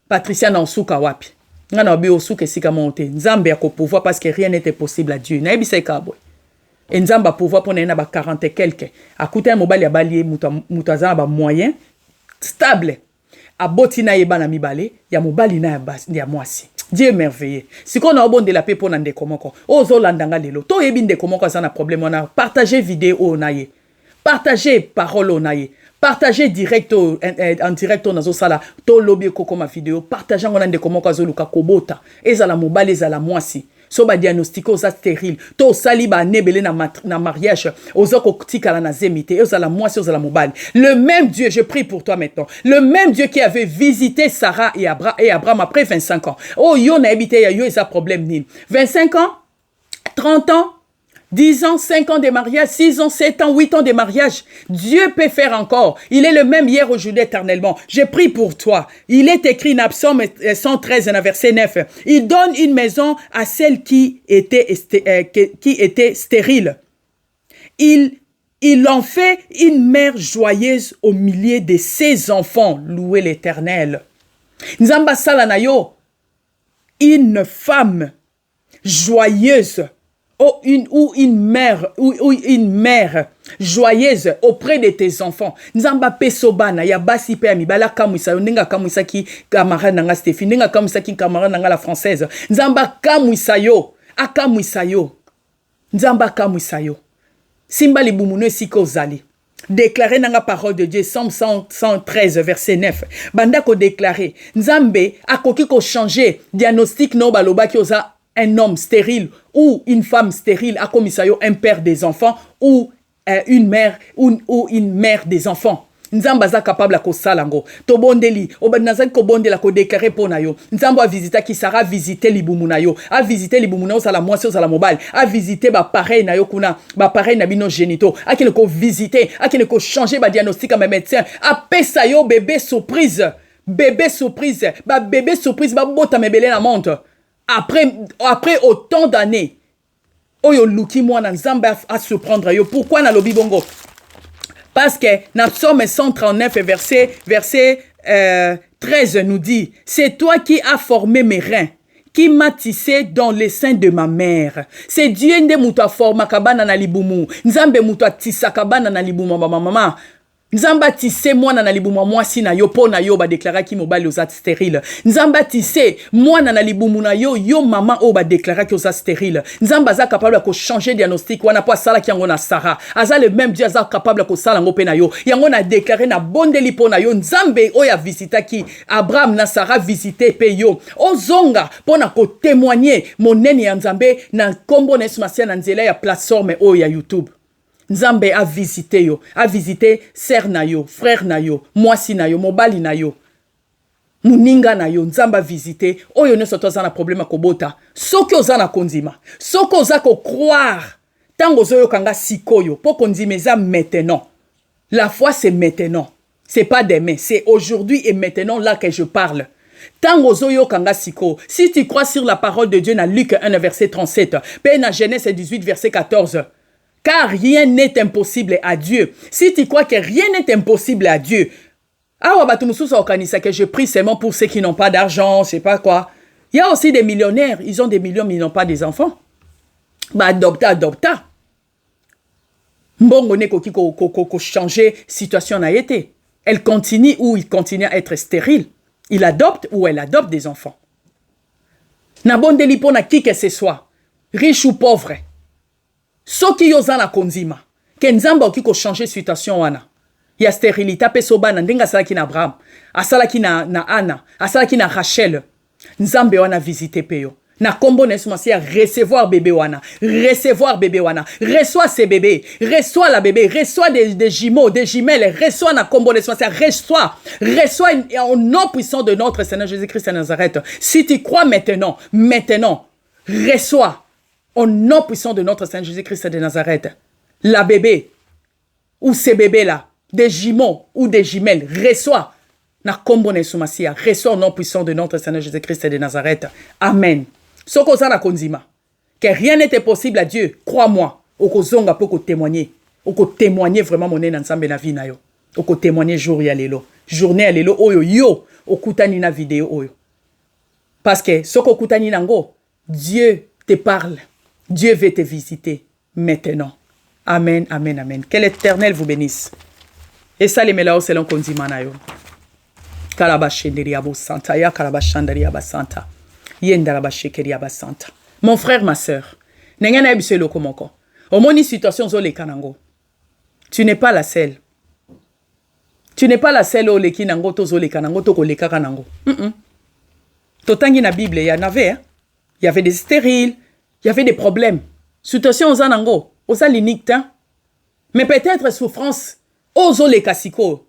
Patricia na osuka wapi. Nga na obi osuke sika monte. Nzambe a ko pouvoir parce que rien n'était possible à Dieu. Na ebisa kabwe. Et nzambe a pouvoir pour na ba 40 et quelques. A coûté mobile ya balié mutazana ba moyen stable. A botina yeba na mibale ya mobile na ya mwasi. Dieu est merveilleux. Si on a bon de la paix pour n'ande komoko. Ozo landanga lelo. To yebi nde komoko ça na problème on a partagé vidéo onaye. Partagez parole onaye. Partagez direct en direct nazo sala. To lobby koko ma vidéo. Partagez on ande komoko zo luka kobota. Ezala mobile ezala mwasi. So ba diagnostico za stérile. To sali ba nebele na mariage. Ozo ko tikala na zemite. Ezala mwasi ezala mobile. Le même Dieu, je prie pour toi maintenant. Le même Dieu qui avait visité Sarah et Abraham après 25 ans. Oh yo na habité ya yo eza problème nil. 25 ans, 30 ans, 10 ans, 5 ans de mariage, 6 ans, 7 ans, 8 ans de mariage. Dieu peut faire encore. Il est le même hier, aujourd'hui, éternellement. Je prie pour toi. Il est écrit dans Psaume 113, verset 9. Il donne une maison à celle qui était stérile. Il en fait une mère joyeuse au milieu de ses enfants. Louez l'Éternel. Nzamba salanayo. Une femme joyeuse. Une mère joyeuse auprès de tes enfants. Nzamba pesobana ya basi pe amibala kamwisa ndinga kamwisa ki camarade nanga Stéphine ndinga kamwisa ki camarade nanga la française. Nzamba kamwisa yo akamwisa yo. Nzamba kamwisa yo. Simba libumuno siko zali. Déclarer dans la parole de Dieu, Psaume 113, verset 9. Banda ko déclarer. Nzambe a koki ko changer diagnostic no baloba ki oza un homme stérile ou une femme stérile a commissario un père des enfants ou une mère ou une mère des enfants. Nzambe aza capable ko salango. To bondeli, obanazan ko bondela ko déclarer pour na yo. Nzambe a visiter qui sera visiter libumu na yo. A visiter libumu na yo sala mwasi sala mobile. A visiter ba pareil na yo kuna, ba pareil na bino génitaux. A kene ko visiter, a kene ko changer ba diagnostic à mes médecins. A pesa yo bébé surprise. Bébé surprise. Ba bébé surprise ba bota mebele na monte. Après autant d'années. Oyo luki mwana Nzambe a surprendre yo. Pourquoi na lobi bongo? Parce que dans Psaume 139 verset 13 nous dit, c'est toi qui as formé mes reins, qui m'a tissé dans les seins de ma mère. C'est Dieu nde muto forma kabana na libumu. Nzambe muto tissa kabana na libumu mama. Nzamba tissé mwana na libumu mwasi na yo po na yo ba déclara ki mobile ozat stérile. Nzamba tissé mwana na libumu na yo maman o ba déclara ki ozat stérile. Nzamba za capable ko changer diagnostic wana po sala ki yango na Sarah. Aza le même Dieu za capable ko sala ngo pe na yo. Yango na déclaré na bondeli po na yo. Nzambe o ya visita ki Abraham na Sarah visité pe yo. Ozonga po na ko témoigner monene ya Nzambe na kombo na Esmasia na nzela ya plateforme o ya YouTube. Nzambe a visité sœur na yo, frère na yo, mwasi na yo, mobali na yo, muninga na yo. Nzambe a visité oyo ne soto za na problème kobota. Soki oza na konzima, soki oza ko croire tango zoyo kanga sikoyo po konzimeza maintenant. La foi c'est maintenant. C'est pas demain, c'est aujourd'hui et maintenant là que je parle. Tango zoyo kanga siko. Si tu crois sur la parole de Dieu na Luc 1 verset 37, pe na Genèse 18 verset 14. Car rien n'est impossible à Dieu. Si tu crois que rien n'est impossible à Dieu, que je prie seulement pour ceux qui n'ont pas d'argent, je sais pas quoi. Il y a aussi des millionnaires, ils ont des millions, mais ils n'ont pas des enfants. Bah, adopta. Mbongo ne ko changer situation na été. Elle continue ou il continue à être stérile. Il adopte ou elle adopte des enfants. Na bondeli pona qui que ce soit, riche ou pauvre. Soki yoza na konzima, ke Nzamba oki ko changer situation wana. Ya stérilité pe sobana ndinga sala ki na Abraham, asala ki na Anna, asala ki na Rachel. Nzambe wana visiter peyo. Na kombo na Esmasia recevoir bébé wana, reçois ces bébés, reçois la bébé, reçois des jumeaux, des jumelles, reçois na kombo na Esmasia, reçois au nom puissant de notre Seigneur Jésus-Christ de Nazareth. Si tu crois maintenant, reçois au nom puissant de notre Seigneur Jésus-Christ de Nazareth, la bébé, ou ces bébés-là, des jumeaux ou des jumelles, reçoit, na kombo na Sumasia, reçoit au nom puissant de notre Seigneur Jésus-Christ de Nazareth. Amen. Soko za na konzima, que rien n'était possible à Dieu, crois-moi, oko zonga po ko témoigner vraiment mon ensemble na vie na yo, oko témoigner jour ya lelo, journée ya lelo oyo yo, okutani na vidéo oyo. Parce que soko kutani nango, Dieu te parle. Dieu veut te visiter maintenant. Amen, amen, amen. Que l'Éternel vous bénisse. Et ça, les mélaos, c'est l'on konzimana yo. Kalabashenderia santa, ya kalabashandaria basanta. Yendarabashekeria basanta. Mon frère, ma sœur, n'engana ebise loko moko. Au moins, une situation zole kanango. Tu n'es pas la seule. Tu n'es pas la seule au leki nango to zole kanango to ko leka kanango. Totangi na Bible, il y en avait, hein? Il y avait des stériles. Il y avait des problèmes. Situation aux anango, aux aliniques, mais peut-être souffrance, aux les kasiko.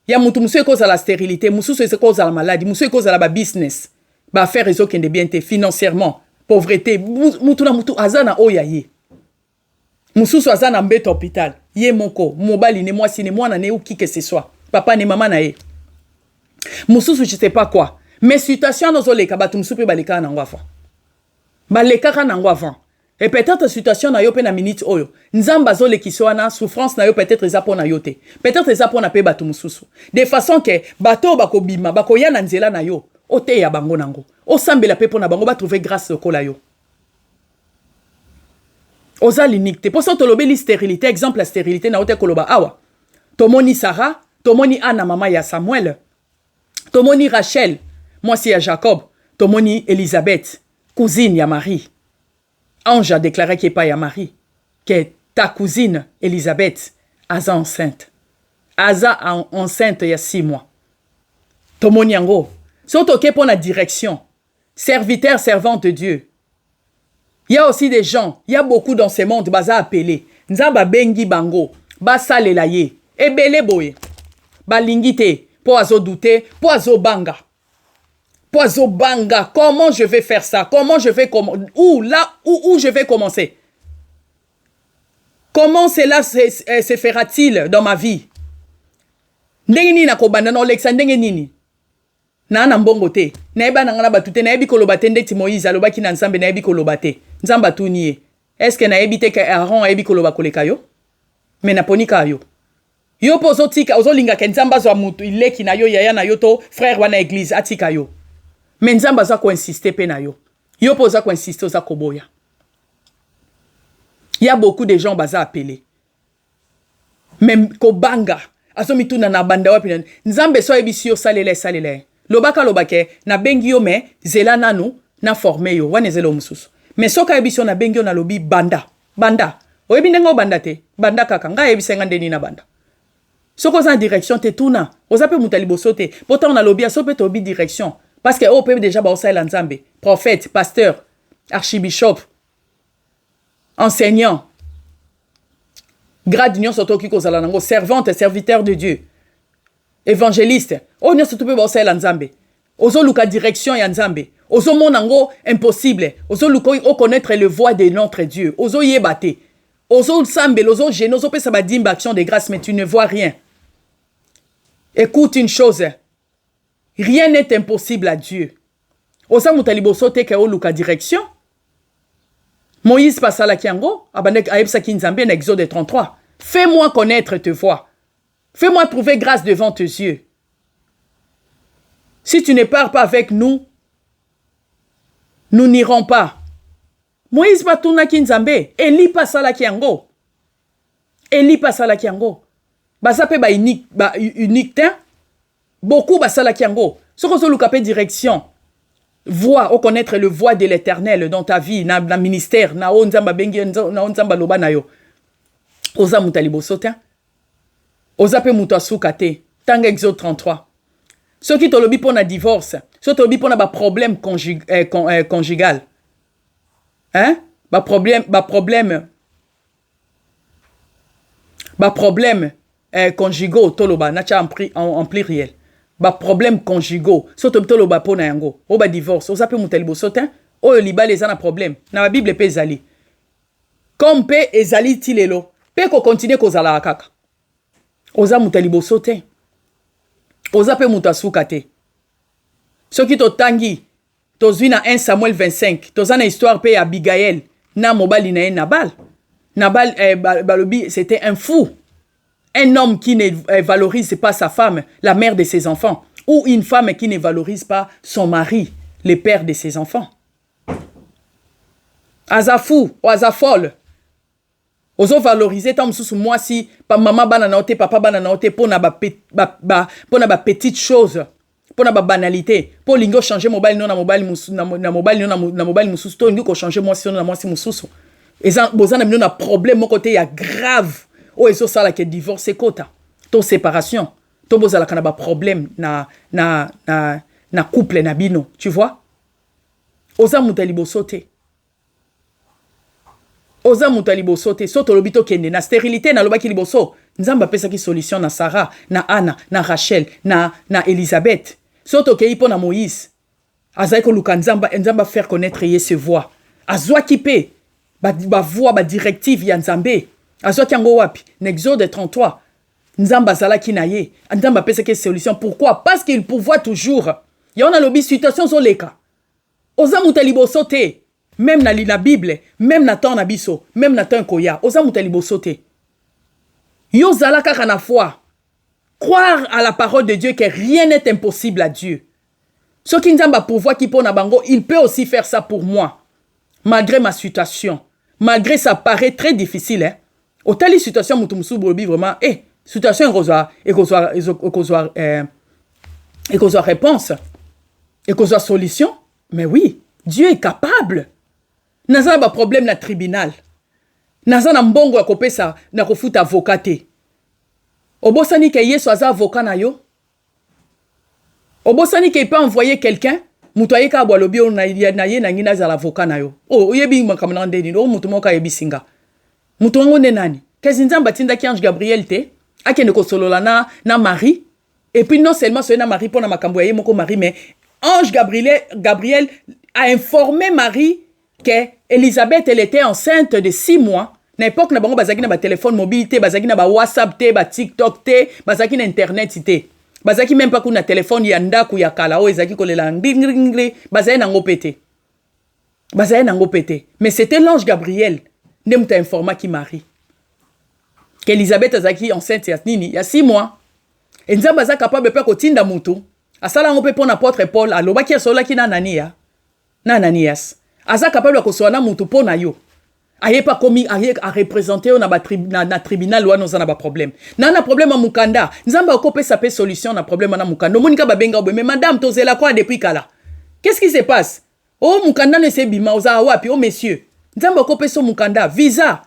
Il y a moutou cause à la stérilité, moutou cause à la maladie, moutou cause à la business. Bah faire réseau qui est bien financièrement, pauvreté, moutou azana oyaye. Moutou azana mbet hôpital. Yé moko, mobali ne moi si ne moi ne ou qui que ce soit. Papa ne maman na ye. Moutou je sais pas quoi. Mais situation nos les kabatum soupe balika na ngwafa. Balekaka nango avant. Et peut-être situation na yo pe na minute oyo. Nzamba zo le kiswana souffrance na yo peut-être ezapo na yo te. Peut-être ezapo na pe batu mususu. De façon que bato bako bima bako ya na nzela na yo. Ote ya bango nango. O sambela pe pona bango ba trouver grâce lokola yo. Oza l'unique te. Pour ça tolobe li stérilité, exemple la stérilité na ote koloba awa. Tomoni Sarah, tomoni Anna mama ya Samuel. Tomoni Rachel, moi si ya Jacob, tomoni Elisabeth. Cousine ya Marie. Ange a déclaré qu'il n'est pas ya Marie. Que ta cousine, Elisabeth, Aza enceinte. Aza enceinte il y a 6 mois. Tomoni yango. Sont ok pour la direction. Serviteur, servante de Dieu. Il y a aussi des gens, il y a beaucoup dans ce monde, baza appelé. nzamba bengi bango basalela ye ebele boye balingi te po azo douter po azo banga comment je vais faire ça, comment je vais où je vais commencer, comment cela se fera-t-il dans ma vie. Ndenge nini nakobanda na Olexa ndenge nini na mbongo te naeba na ngana batute naebi koloba te ndeti Moïse alobaki na Nzambe naebi koloba te Nzamba tuniye est-ce que naebi te ka Aaron aebi koloba koleka yo me naponika yo yo pozo tika ozolinga ke Nzamba zo mutu ileki na yo yaya na yo to frère wana église atika yo me Nzamba za ko insister pe na yo yo poza ko insister za koboya. Il y a beaucoup de gens baza appelés même kobanga azomituna na banda wapi Nzambe so ebisi yo salele lobaka lobake na bengi yo me zela nanu na forme yo wane zelo mususu me soka ebisi yo na bengi yo na lobi banda oyebi ndengo banda te banda kaka nga ebisi ngandeni na banda soko za direction te tuna ozape mutaliboso te pourtant na lobi aso pe to bi direction parce que o pe déjà ba osala Nzambe prophète pasteur archibishop enseignant grade d'union soto ki kozala nango servante serviteur de Dieu évangéliste o nyo soto pe ba osala Nzambe ozo luka direction ya Nzambe ozo monango impossible ozo luka o connaître le voie de notre Dieu ozo yebate ozo sambe ozo gêner ozo pe sa ba dimba action de grâce mais tu ne vois rien. Écoute une chose, rien n'est impossible à Dieu. Oza mutalibo sote ke o luka direction. Moïse passa la kiango, abandek aebsa ki Nzambe en Exode 33. Fais-moi connaître tes voies. Fais-moi trouver grâce devant tes yeux. Si tu ne pars pas avec nous, nous n'irons pas. Moïse batuna ki Nzambe, Eli passa la kiango. Basape ba unique ten. Beaucoup basa la kiango. Soko so lukape direction. Voix, au connaître le voix de l'Éternel dans ta vie, na ministère, na onzamba bengi, na onzamba loba na yo. Oza mutalibo sotin. Oza pe muto asukate. Tanga Exode 33. Ceux qui tolobi pour na divorce, ceux qui tolobi pour na ba problème conjugal. Hein? Ba problème conjugaux toloba na cha en pluriel. Ba problème conjugaux soto bitolo ba pona yango o ba divorce oza pe mutalibo sotin o liba les ana problème na ba bible pe ezali comme pe ezali tilelo pe ko continuer ko zala kaka oza mutalibo sotin oza pe mutasuka te soki to tangi to zwina 1 Samuel 25 to zana histoire pe Abigail na mobali na Nabal balobi c'était un fou. Un homme qui ne valorise pas sa femme, la mère de ses enfants, ou une femme qui ne valorise pas son mari, le père de ses enfants. Aza fou ou aza folle. Ozo valoriser tant sous moi si maman banana ote, papa banana ote pour na ba petite chose, pour na ba banalité, pour lingo changer mobile non na mobile mususu to lingo ko changer moi si non na moi si mususu. Et ça bozana mino na problème mon côté ya grave. O eso sala ke divorce kota to séparation to bozala kana ba problème na couple na bino tu vois oza mutalibo sote soto lobito kende na stérilité na lobaki liboso Nzamba pesa ki solution na Sarah na Anna na Rachel na Elisabeth soto ke ipo na Moïse azai ko luka Nzamba faire connaître ye se voix azwa kipe ba voix ba directive ya Nzambe Azo kiango wapi, Exode 33, Nzamba zala kinaye, Nzamba pesa ke solution. Pourquoi? Parce qu'il pourvoit toujours. Ya on a lobi situation zo leka. Oza mutalibo sote, même na la Bible, même na temps na biso, même na temps koya, oza mutalibo sote. Yo zala kaka na foi. Croire à la parole de Dieu que rien n'est impossible à Dieu. Ce qui Nzamba pourvoit qui pona bango, il peut aussi faire ça pour moi. Malgré ma situation, malgré ça paraît très difficile, hein. Otali situation mutumusu brobi vraiment situation et réponse et solution mais oui Dieu est capable naza ba problème na tribunal naza na mbongo ya kopesa na kofuta avocat te obosani ke Yesu aza avocat na yo obosani ke peut envoyer quelqu'un mutoye ka bwalobi na ye na ngina za avocat na yo oyebi makamana ndeni o mutumoka yebisinga Mutu wango ne nani? Kasi nzamba tinda ki Ange Gabriel te, akende ko solola na Marie, et puis non seulement soye na Marie pour na makambo ya moko Marie, mais Ange Gabriel a informé Marie que Elisabeth, elle était enceinte de 6 mois. Na époque na bango bazaki na ba téléphone mobile te, bazaki na ba WhatsApp te, ba TikTok te, bazaki na internet te. Bazaki même pas kuna téléphone ya ndaku ya kala o ezaki kolela ngringringri, bazaki na ngopete. Bazaki na ngopete. Mais c'était l'ange Gabriel ne muta informa ki Marie. Qu'Elisabeth azaki enceinte ya nini, ya 6 mois. Et nzamba za capable pe ko tinda mutu. Asala ngope pona apôtre Paul alobaki asola ki na Anania. Na Ananias. Aza capable ko soana mutu pona yo. Aye pas commis a représenter na tribunal ou na ba problème. Na problème à mukanda. Nzamba okope sa pe solution na problème na mukanda. Monika babenga obe mais madame tozela quoi depuis kala. Qu'est-ce qui se passe? Oh mukanda ne se bima oza wapi oh messieurs. Nzamba okope so mukanda visa.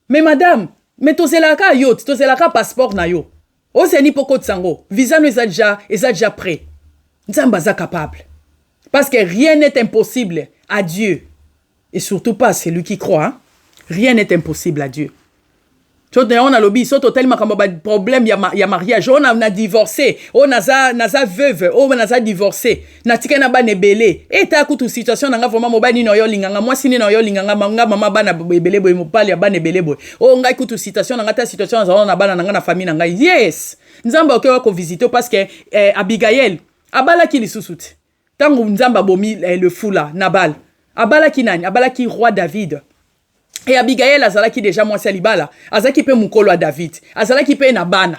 Mais madame, mais tozela ka yacht, tozela ka passeport na yo. Oh c'est ni poko tsango. Visa nous est déjà prêt. Nzamba za capable. Parce que rien n'est impossible à Dieu. Et surtout pas celui qui croit. Hein? Rien n'est impossible à Dieu. On a lobby, so totalement comme un problème, il y a mariage, on a divorcé, on a veuve, on a divorcé, na tika na ba nebele. Et ta kutu situation na nga vraiment mobani no yo linganga, moi sini no yo linganga, manga mama bana bebele boy mo pali ya ba nebele boy. Oh nga kutu situation na nga ta situation na bana na nga na famille na nga. Yes. Nzamba okewa ko visiter parce que Abigail abala ki lisusuti. Tango nzamba bomi le fula Nabal. Abala ki nani, abala ki roi David. Et Abigail azalaki déjà moi salibala, azalaki pe mukolo a David, azalaki pe na bana.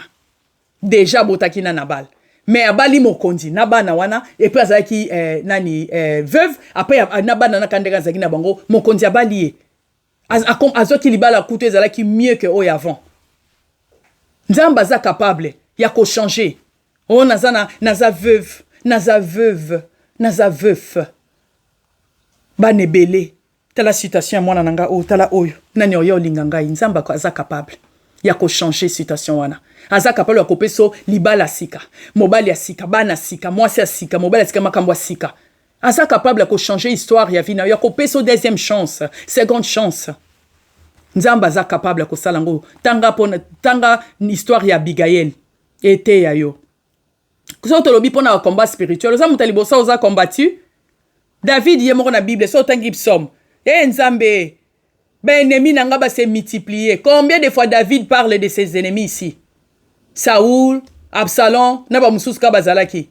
Déjà botaki na Nabal. Mais abali mokondi na bana wana et puis azalaki veuve, après na bana na kandega azalaki na bango mokondi abali. Azoki libala kutu azalaki mieux que oyo avant. Nzamba za capable ya ko changer. Oh naza veuve. Banebele. Tala situation mwana nanga o tala oyo nani oyo linganga nzamba aza capable ya ko changer situation wana aza capable ya kopeso libala sika mobali ya sika bana sika mwasi ya sika mobali ya sika makambo ya sika aza capable ya ko changer histoire ya vie na ya kopeso deuxième chance seconde chance nzamba aza capable ya ko sala ngo tanga histoire ya Abigail ete ya yo so to lobi pona combat spirituel oza mutalibosa oza combattu David yemoko na Bible so tangi psaume. Eh Nzambe, ben ennemi nanga ba se multiplier. Combien de fois David parle de ses ennemis ici? Saoul, Absalom, na ba mususu ka bazalaki.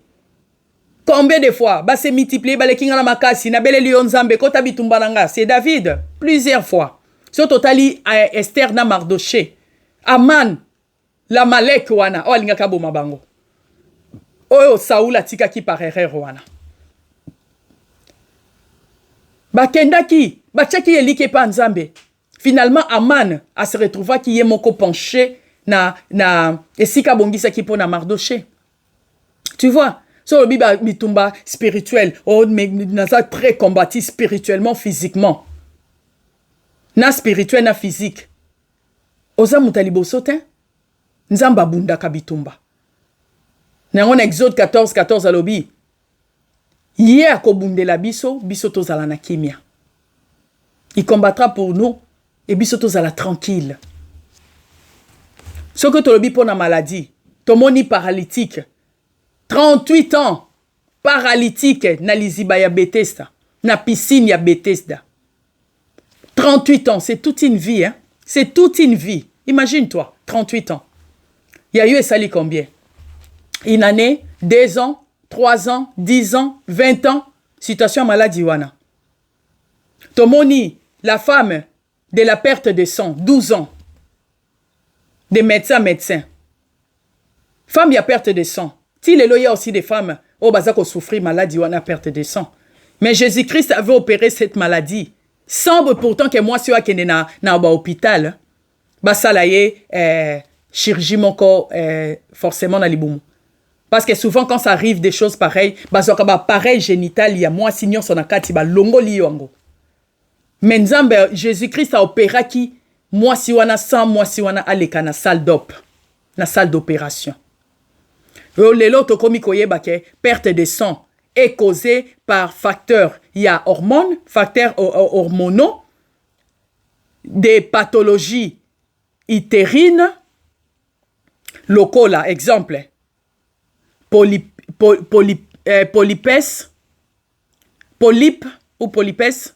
Combien de fois ba se multiplier ba le kinga na makasi na bele lion Nzambe kota bitumba nanga, c'est David plusieurs fois. So totali Esther na Mardoché. Aman la Malek wana, o alinga ka boma bango. Oyo Saoul atika ki par erreur wana. Bakendaki, bachaki elike pa Nzambe. Finalement, Aman a se retrouva ki ye moko penché na esika bongisa ki po na Mardoché. Tu vois, so le biba mitumba spirituel, oh mais naza très combattu spirituellement, physiquement. Na spirituel na physique. Oza mutalibo sotin, Nzamba bunda kabitumba. Na on Exode 14 alobi. Yé a kobundela biso tozala na kimia. Il combattra pour nous et biso tozala tranquille. Ce que tolobi pour na maladie, tomoni paralytique, 38 ans, paralytique na liziba ya Bethesda, na piscine ya Bethesda. 38 ans, c'est toute une vie, hein? C'est toute une vie. Imagine-toi, 38 ans. Il y a eu et sali combien? Une année, 2 ans, 3 ans, 10 ans, 20 ans, situation maladie wana. Tomoni, la femme de la perte de sang, 12 ans. De médecin. Femme, il y a perte de sang. Il y a aussi des femmes qui ont souffert maladie wana perte de sang. Mais Jésus-Christ avait opéré cette maladie. Semble pourtant que moi, si je suis dans l'hôpital, chirurgie moko forcément dans les. Parce que souvent, quand ça arrive des choses pareilles, pareil génital, il y a moi, sinon, son akati, longo liyongo. Mais Nzambe, Jésus-Christ a opéré qui, moi, si wana sans, moi, si wana aleka na salle d'op, na salle d'opération. Lelo, tokomi koyeba ke, perte de sang est causée par facteurs. Il y a hormones, facteurs hormonaux, des pathologies utérines, lokola, exemple, polypes, polype ou polypes,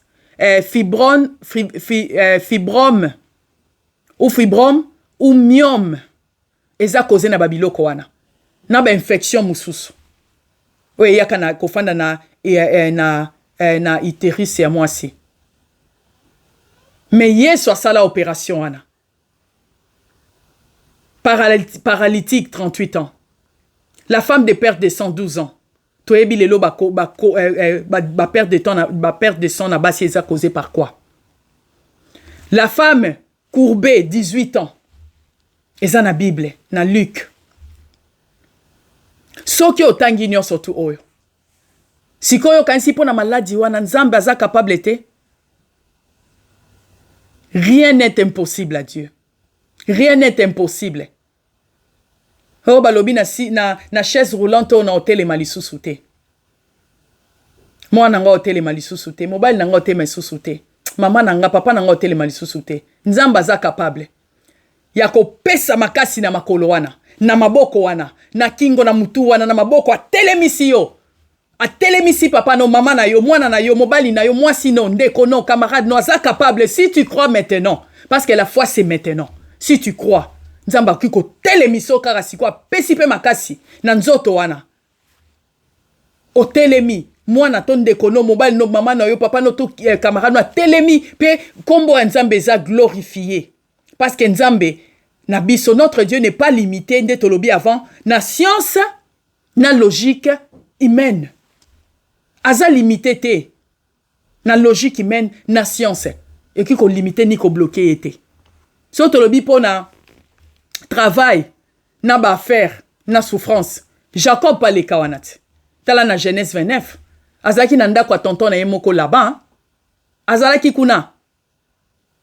fibrome ou myome, eza cause na babiloko wana. Na ba infection mususu. Oui, yaka na kofanda na utérus ya mwasi. Mais yesu asala opération wana. Paralytique, 38 ans. La femme de perte de 112 ans. Toyebi lelo ba perte de sang na basi eza causé par quoi? La femme courbée, 18 ans. Eza na Bible, na Luc. Soki otangi nyonso tu oyo. Sikoyo kanisi pona maladi wana nzambe aza capable te. Rien n'est impossible à Dieu. Rien n'est impossible. Oh balobi na chaise roulante on a hotel malisusu te. Moi nanga hotel malisusu te. Mobile nanga hotel malisusu te. Mama nanga papa nanga hotel malisusu te. Nzamba za capable. Ya kopesa makasi na makolo wana, na maboko wana, na kingo na mutu wana, na maboko a telemisi yo. A telemisi papa no mama na yo, mwana na yo, mobali na yo, mwasi no, ndeko no, camarade no, za capable si tu crois maintenant. Parce que la foi c'est maintenant. Si tu crois. Nzamba kiko telemiso kara sikwa pesipe makasi na nzoto wana. O telemi mwana ton ndeko no mobile no mama na yo papa no to camarade no telemi pe kombo nzambe za glorifié. Parce que nzambe na biso notre Dieu n'est pas limité ndetolobi avant na science na logique humaine. Aza limité te na logique humaine na science et kiko limité ni ko bloqué été. So tolobi pona travail, na ba affaire, na souffrance. Jacob pa le kawanat. Tala na Genèse 29. Azaki nanda kwa tonton na ye moko là-bas. Azalaki kuna.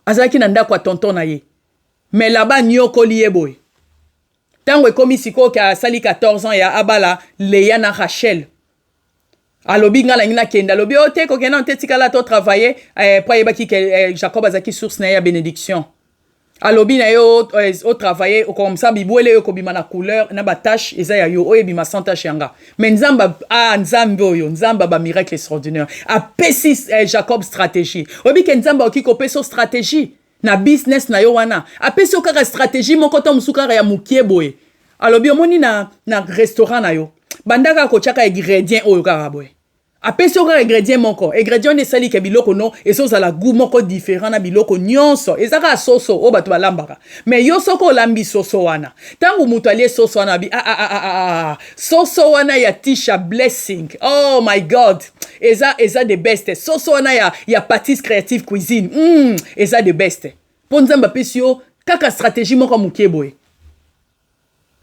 Azalaki nanda kwa tonton na ye. Mais là-bas nyoko liye boy. Tango ekomi siko ka sali 14 ans ya abala Léa na Rachel. Alobi ngala ngina kenda lobi ote ko kena te tikala to travailler pa yebaki ke Jacob azaki source na ya bénédiction. Alobi na yo au travailler comme ça bibwele yo kobima na couleur na ba tâche eza ya yo oyebima sans tâche yanga mais nzamba nzambe oyo nzamba ba miracle extraordinaire a pesi Jacob stratégie obi ke nzamba okiko peso stratégie na business na yo wana a pesi okaka stratégie moko to musukara ya mukie boye alobi omoni na restaurant na yo bandaka ko chaka ingrédient oyo kaka boye apesi okaka ingrédient moko ingrédient ne sali ke biloko no esoza la goût moko différent na biloko nyonso ezaka soso o bato balambaka mais yo soko lambi soso wana tangu mutu alie soso wana bi soso wana ya tisha blessing oh my god eza the best soso wana ya Patis Creative Cuisine eza the best po nzamba pesi yo kaka stratégie moko mukie boye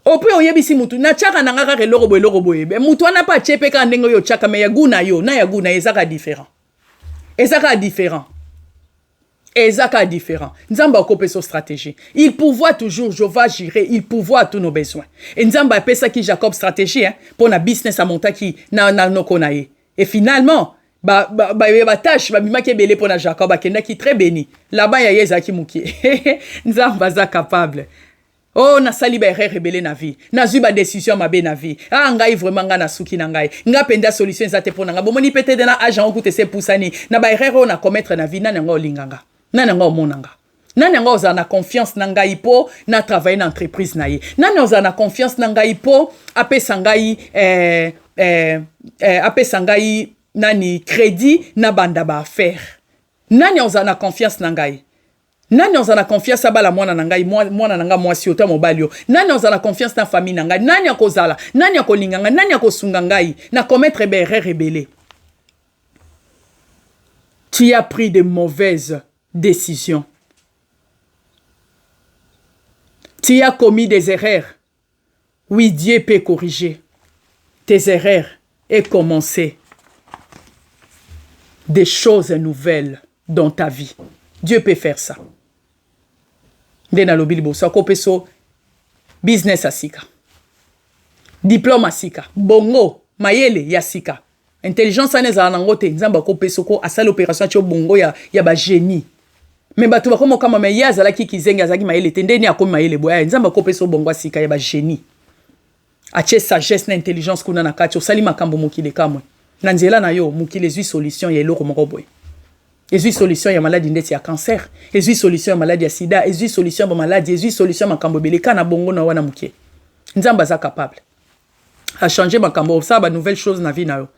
ope oyebisi mutu na chaka na ngaka eloko boye mutu wana pa chepe ka ndenge yo chaka me ya guna yo na ya guna ezaka différent nzamba ko peso stratégie il pouvoir toujours Jéhovah gérer il pouvoir tous nos besoins et nzamba pesa ki Jacob stratégie pour na business a montaki na nokonaye et finalement ba tâche ba bimaki belé pour na Jacob akenda ki très béni là-bas ya yezaki mukie nzamba za capable. Oh, na sali ba erreur rebelle na vie. Na zui ba décision mabe na vie. Ngai vraiment nga na suki na ngai. Nga penda solution za te pona nga. Bomoni pete de na agent okute se pusani. Na ba erreur na commettre na vie na nga olinganga. Na nga omonanga. Na nga oza na confiance na ngai po na travailler na entreprise na ye. Na oza na confiance na ngai po apesa ngai nani crédit na banda ba affaire. Nani oza na confiance na ngai. Nani ozana confiance abala mwana na ngai mwana na nga mwasi ota mobali yo nani ozana confiance na famille na ngai nani akozala nani akolinganga nani akosunga ngai na commettre erreur rebelle. Tu as pris de mauvaises décisions. Tu as commis des erreurs. Oui, Dieu peut corriger tes erreurs et commencer des choses nouvelles dans ta vie. Dieu peut faire ça. Dena lobi liboso akopeso business asika. Diplôme asika. Bongo mayele ya sika. Intelligence aneza nangote nzamba akopeso ko asala opération cho bongo ya ba génie. Mais bato bakoma kama me yazala ki kizenga zaki maele tendeni akomi maele boya nzamba kopeso bongwa sika ya ba génie ache sagesse na intelligence kuna na kati osali makambo mokile kamwe na nzela na yo mokile ezwi solution ya eloko moko boye ezwi solution ya maladie ndeti ya cancer ezwi solution ya maladie ya sida ezwi solution ya maladie ezwi solution ya makambo beleka na bongo na wana mokie nzamba za capable à changer makambo ça ba nouvelle chose na vie na yo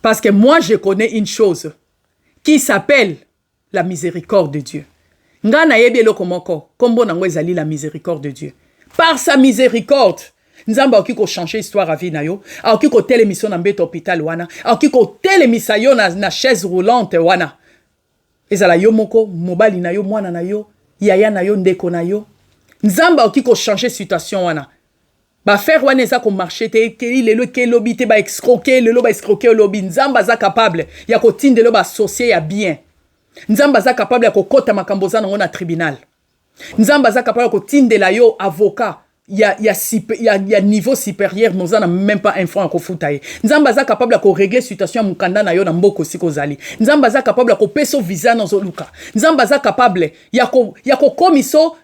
parce que moi je connais une chose qui s'appelle la miséricorde de Dieu. Nga na yebi eloko moko, kombo nango ezali la miséricorde de Dieu. Par sa miséricorde, nzamba oki ko changer histoire à vie na yo, oki ko télémission na mbeto hôpital wana, oki ko télémisa yo na chaise roulante wana. Ezala yo moko, mobali na yo, mwana na yo, yaya na yo, ndeko na yo. Nzamba oki ko changer situation wana. Ba faire wana eza ko marcher te lelo ke lobi te ba escroquer lelo ba escroquer lobi nzamba za capable ya ko tindelo ba associer ya bien. Nzamba za capable ya kokota makambo za nango na tribunal. Nzamba za capable ya kotindela yo avocat ya niveau supérieur noza na même pas un franc ya kofuta ye. Nzamba za capable ya ko régler situation ya mukanda na yo na mboko siko zali. Nzamba za capable ya ko peso visa na zoluka. Nzamba za capable ya ko komiso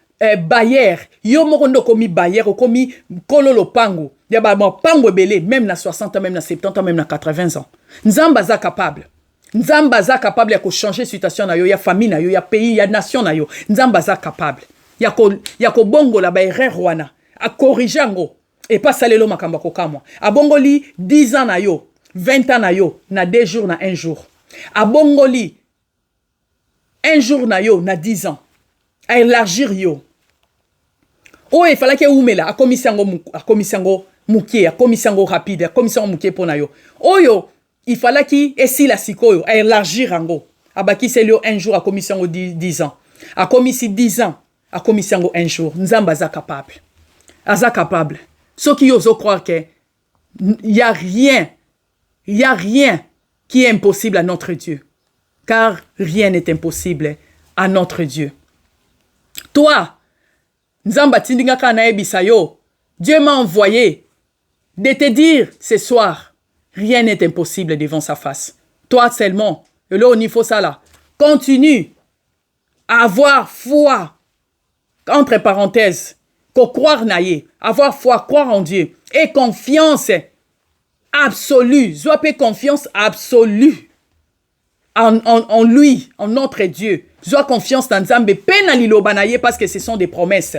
bayer yo moko ndo komi bayer komi kololo pango ya ba pango ebele même na 60 ans même na 70 ans même na 80 ans. Nzamba za capable. Nzamba za capable ya ko changer situation na yo ya famille na yo ya pays ya nation na yo. Nzamba za capable ya ko bongola ba erreur wana a corriger ngo et pas salelo makamba ko kamwa. A bongoli 10 ans na yo, 20 ans na yo, na 2 jours na 1 jour. A bongoli 1 jour na yo na 10 ans. A élargir yo. Oh, il fallait que oumela a komisango mukie, a komisango rapide, a komisango mukie pona yo. Oh yo il fallait qu'il essaie la sikoyo à élargir ango abaki c'est lui un jour à commission 10 ans à commission 10 ans à commission un jour nzamba za capable aza capable ceux qui osent croire que il y a rien qui est impossible à notre Dieu car rien n'est impossible à notre Dieu. Toi nzamba tindinga kana ebisa yo Dieu m'a envoyé de te dire ce soir rien n'est impossible devant sa face. Toi seulement, et là, il faut ça là. Continue à avoir foi, entre parenthèses, qu'on croire naïe, avoir foi, croire en Dieu, et confiance absolue, zoapé confiance absolue en lui, en notre Dieu. Zoa confiance dans Nzambe, penalilo banaye parce que ce sont des promesses.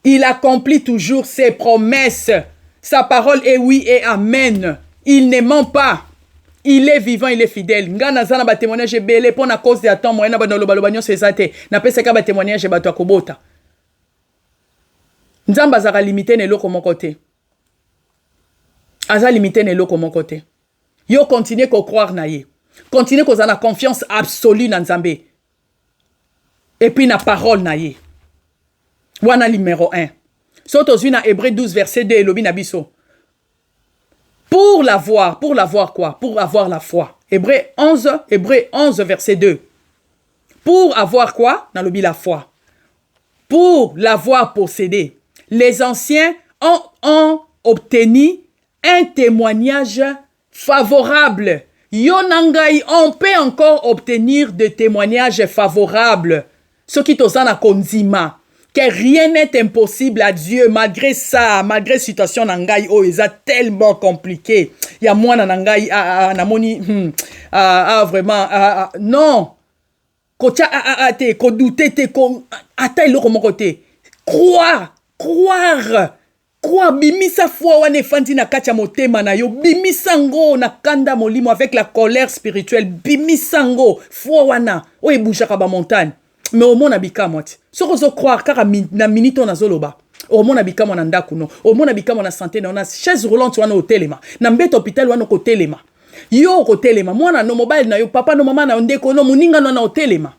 Il accomplit toujours ses promesses. Sa parole est oui et amen. Il ne ment pas. Il est vivant, il est fidèle. Ngana zana ba témoignage belé pour na cause de attend moyen ba loba loba nyo sezate. Na pesa ka ba témoignage ba to kobota. Nzamba zaka limité ne loko mon côté. Aza limité ne loko mon côté. Yo continue ko croire na ye. Continue ko zana confiance absolue na Nzambe. Et puis na parole na ye. Wana numéro 1. Soto zuna Hébreux 12 verset 2 elobi na biso. Pour l'avoir quoi? Pour avoir la foi. Hébreux 11 verset 2. Pour avoir quoi? Dans le but la foi. Pour l'avoir possédé. Les anciens ont obtenu un témoignage favorable. Yonangai, on peut encore obtenir des témoignages favorables. Ce qui t'osana na konzima. Que rien n'est impossible à Dieu, malgré ça, malgré la situation nangai, oh, ils sont tellement compliqué. Il y a moi nangai, namoni, vraiment, non. Kocha, te, ko douter, te, ko, ata ilo komo côté. Croire, bimisa foi wane fanti na kacha motema na yo, bimisango na kanda molimo avec la colère spirituelle, bimisango, foi wana, oh, e bouchaka ba montagne. Mais au monde abika moti. Ce que je crois car na minito na zoloba. Au monde abika mon ndaku no. Au monde abika mon santé na na chaise roulante wana hotelema. Na mbeto hôpital wana ko telema. Yo ko telema. Mwana no mobile na yo papa no mama na ndeko no muninga no na hotelema.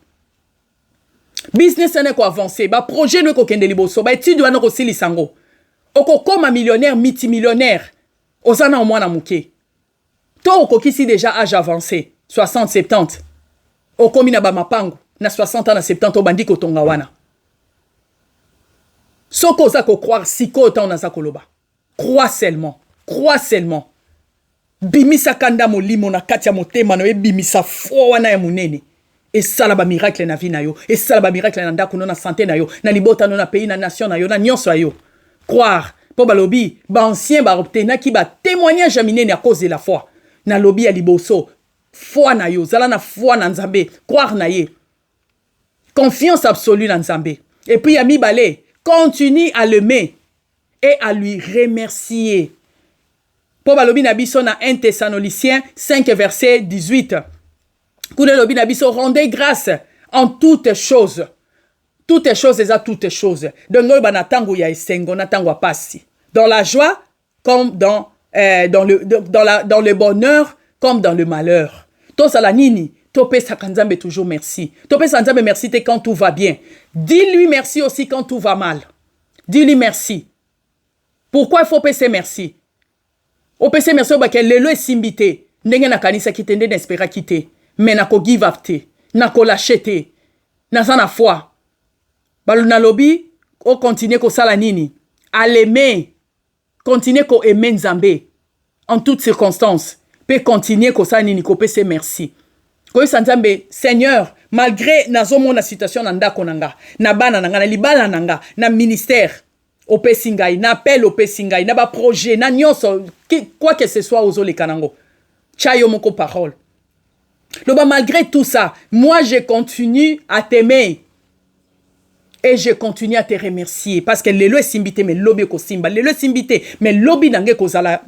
Business ene ko avancer. Ba projet no ko kende liboso. Ba étude wana ko silisango. Oko koma millionnaire, multimillionnaire. Ozana au mwana muke. To oko kisi déjà âge avancé. 60, 70. Oko mina ba mapangu. Na 60 ans, na 70 ans, bandi kotonga wana. Soko zako croire, siko ta na zako loba. Crois seulement. Bimisa kanda molimo na katia motema no e bimisa fo wana ya munene. Et ça la ba miracle na vie na yo. Et ça la ba miracle na ndako na santé na yo. Na libota na pays na nation na yo. Na nyonso yo. Croire. Po balobi. Ba ancien ba obtena ki ba témoignage aminé à cause de la foi. Na lobi ya liboso. Foi na yo. Zala na foi na nzambe. Croire na ye. Confiance absolue na nzambe. Et puis ami balé. Continue à l'aimer. Et à lui remercier. Po balobi na biso na 1 Thessaloniciens 5 verset 18. Koune lobi na biso rendez grâce en toutes choses. Toutes choses et à toutes choses. Donc nous na tango ya esengo na tango pasi. Dans la joie comme dans le bonheur comme dans le malheur. To sala nini, to pesa kanzambe toujours merci. To pesa kanzambe merci te quand tout va bien. Dis-lui merci aussi quand tout va mal. Dis-lui merci. Pourquoi il faut pesa merci? O pesa merci ba ke lelo esimbite. Ndenge na kanisa kitende n'espéra quitter. Mais na ko give up te, na ko lâcher te, na sana foi. Balu na lobi, o continue ko sala nini, à l'aimer, continue ko aimer Nzambe, en toutes circonstances, peut continuer ko sala nini, ko pese merci. Ko Nzambe, Seigneur, malgré na zomo na situation na ndako nanga, na bana nanga, na libala nanga, na ministère, o pesi ngai, na appel o pesi ngai, na ba projet, na nyonso, quoi que ce soit ozo le kanango. Chayo moko parole. Malgré tout ça, moi je continue à t'aimer et je continue à te remercier parce que lelo simbité mais lobi ko simba lelo simbité mais lobi nange kozala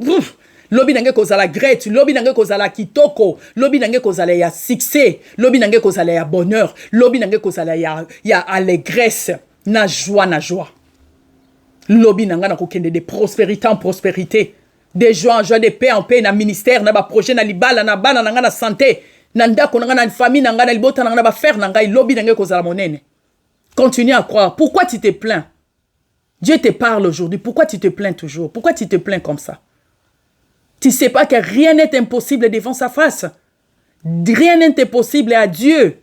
lobi nange kozala great lobi nange kozala kitoko lobi nange kozala ya succès lobi nange kozala ya bonheur lobi nange kozala ya allégresse na joie lobi nanga na kokende de prospérité en prospérité de joie en joie de paix en paix na ministère na ba projet na libala na bana nanga na santé. Nanda konanga na famille nanga na libota nanga na ba faire nanga ilobi nanga kozala monene. Continue à croire. Pourquoi tu te plains? Dieu te parle aujourd'hui. Pourquoi tu te plains toujours? Pourquoi tu te plains comme ça? Tu sais pas que rien n'est impossible devant sa face. Rien n'est impossible à Dieu.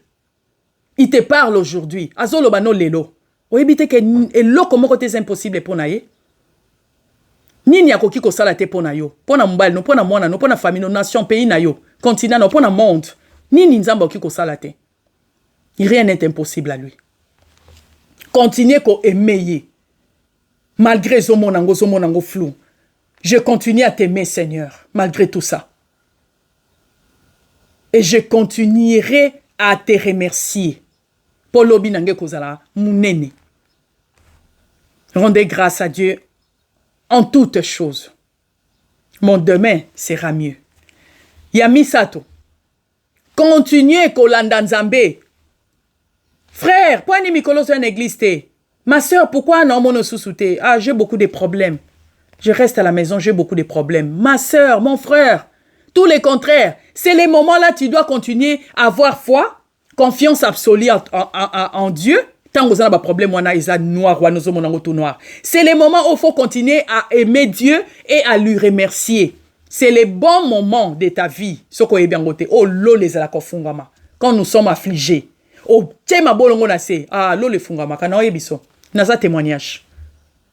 Il te parle aujourd'hui. Azolo bano lelo. Oyebite ke elo komo kote impossible pour naye. Nini akoki ko sala te pona yo. Pona mbali no pona mwana no pona famille no nation pays na yo. Continent no pona monde. Nini nzamba oki ko sala te. Rien n'est impossible à lui. Continuez ko aimer. Malgré zomonango flou. Je continue à t'aimer, Seigneur, malgré tout ça. Et je continuerai à te remercier. Pour l'obi nange kozala munene. Rendez grâce à Dieu en toutes choses. Mon demain sera mieux. Yamisato. Continuez kolanda nzambe. Frère, pourquoi ni mikolo sur une église te? Ma soeur, pourquoi non mon sous-souté? Ah, j'ai beaucoup de problèmes. Je reste à la maison, j'ai beaucoup de problèmes. Ma soeur, mon frère, tout le contraire. C'est les moments là tu dois continuer à avoir foi, confiance absolue en Dieu. Tant que vous avez un problème, noir, noir. C'est les moments où il faut continuer à aimer Dieu et à lui remercier. C'est les bons moments de ta vie. Ce qu'on est bien côté. Oh, l'eau les ala kofungama. Quand nous sommes affligés. Oh, tchema bolongo na se. Ah, l'eau les fungama. Kana oyebiso. Naza témoignage.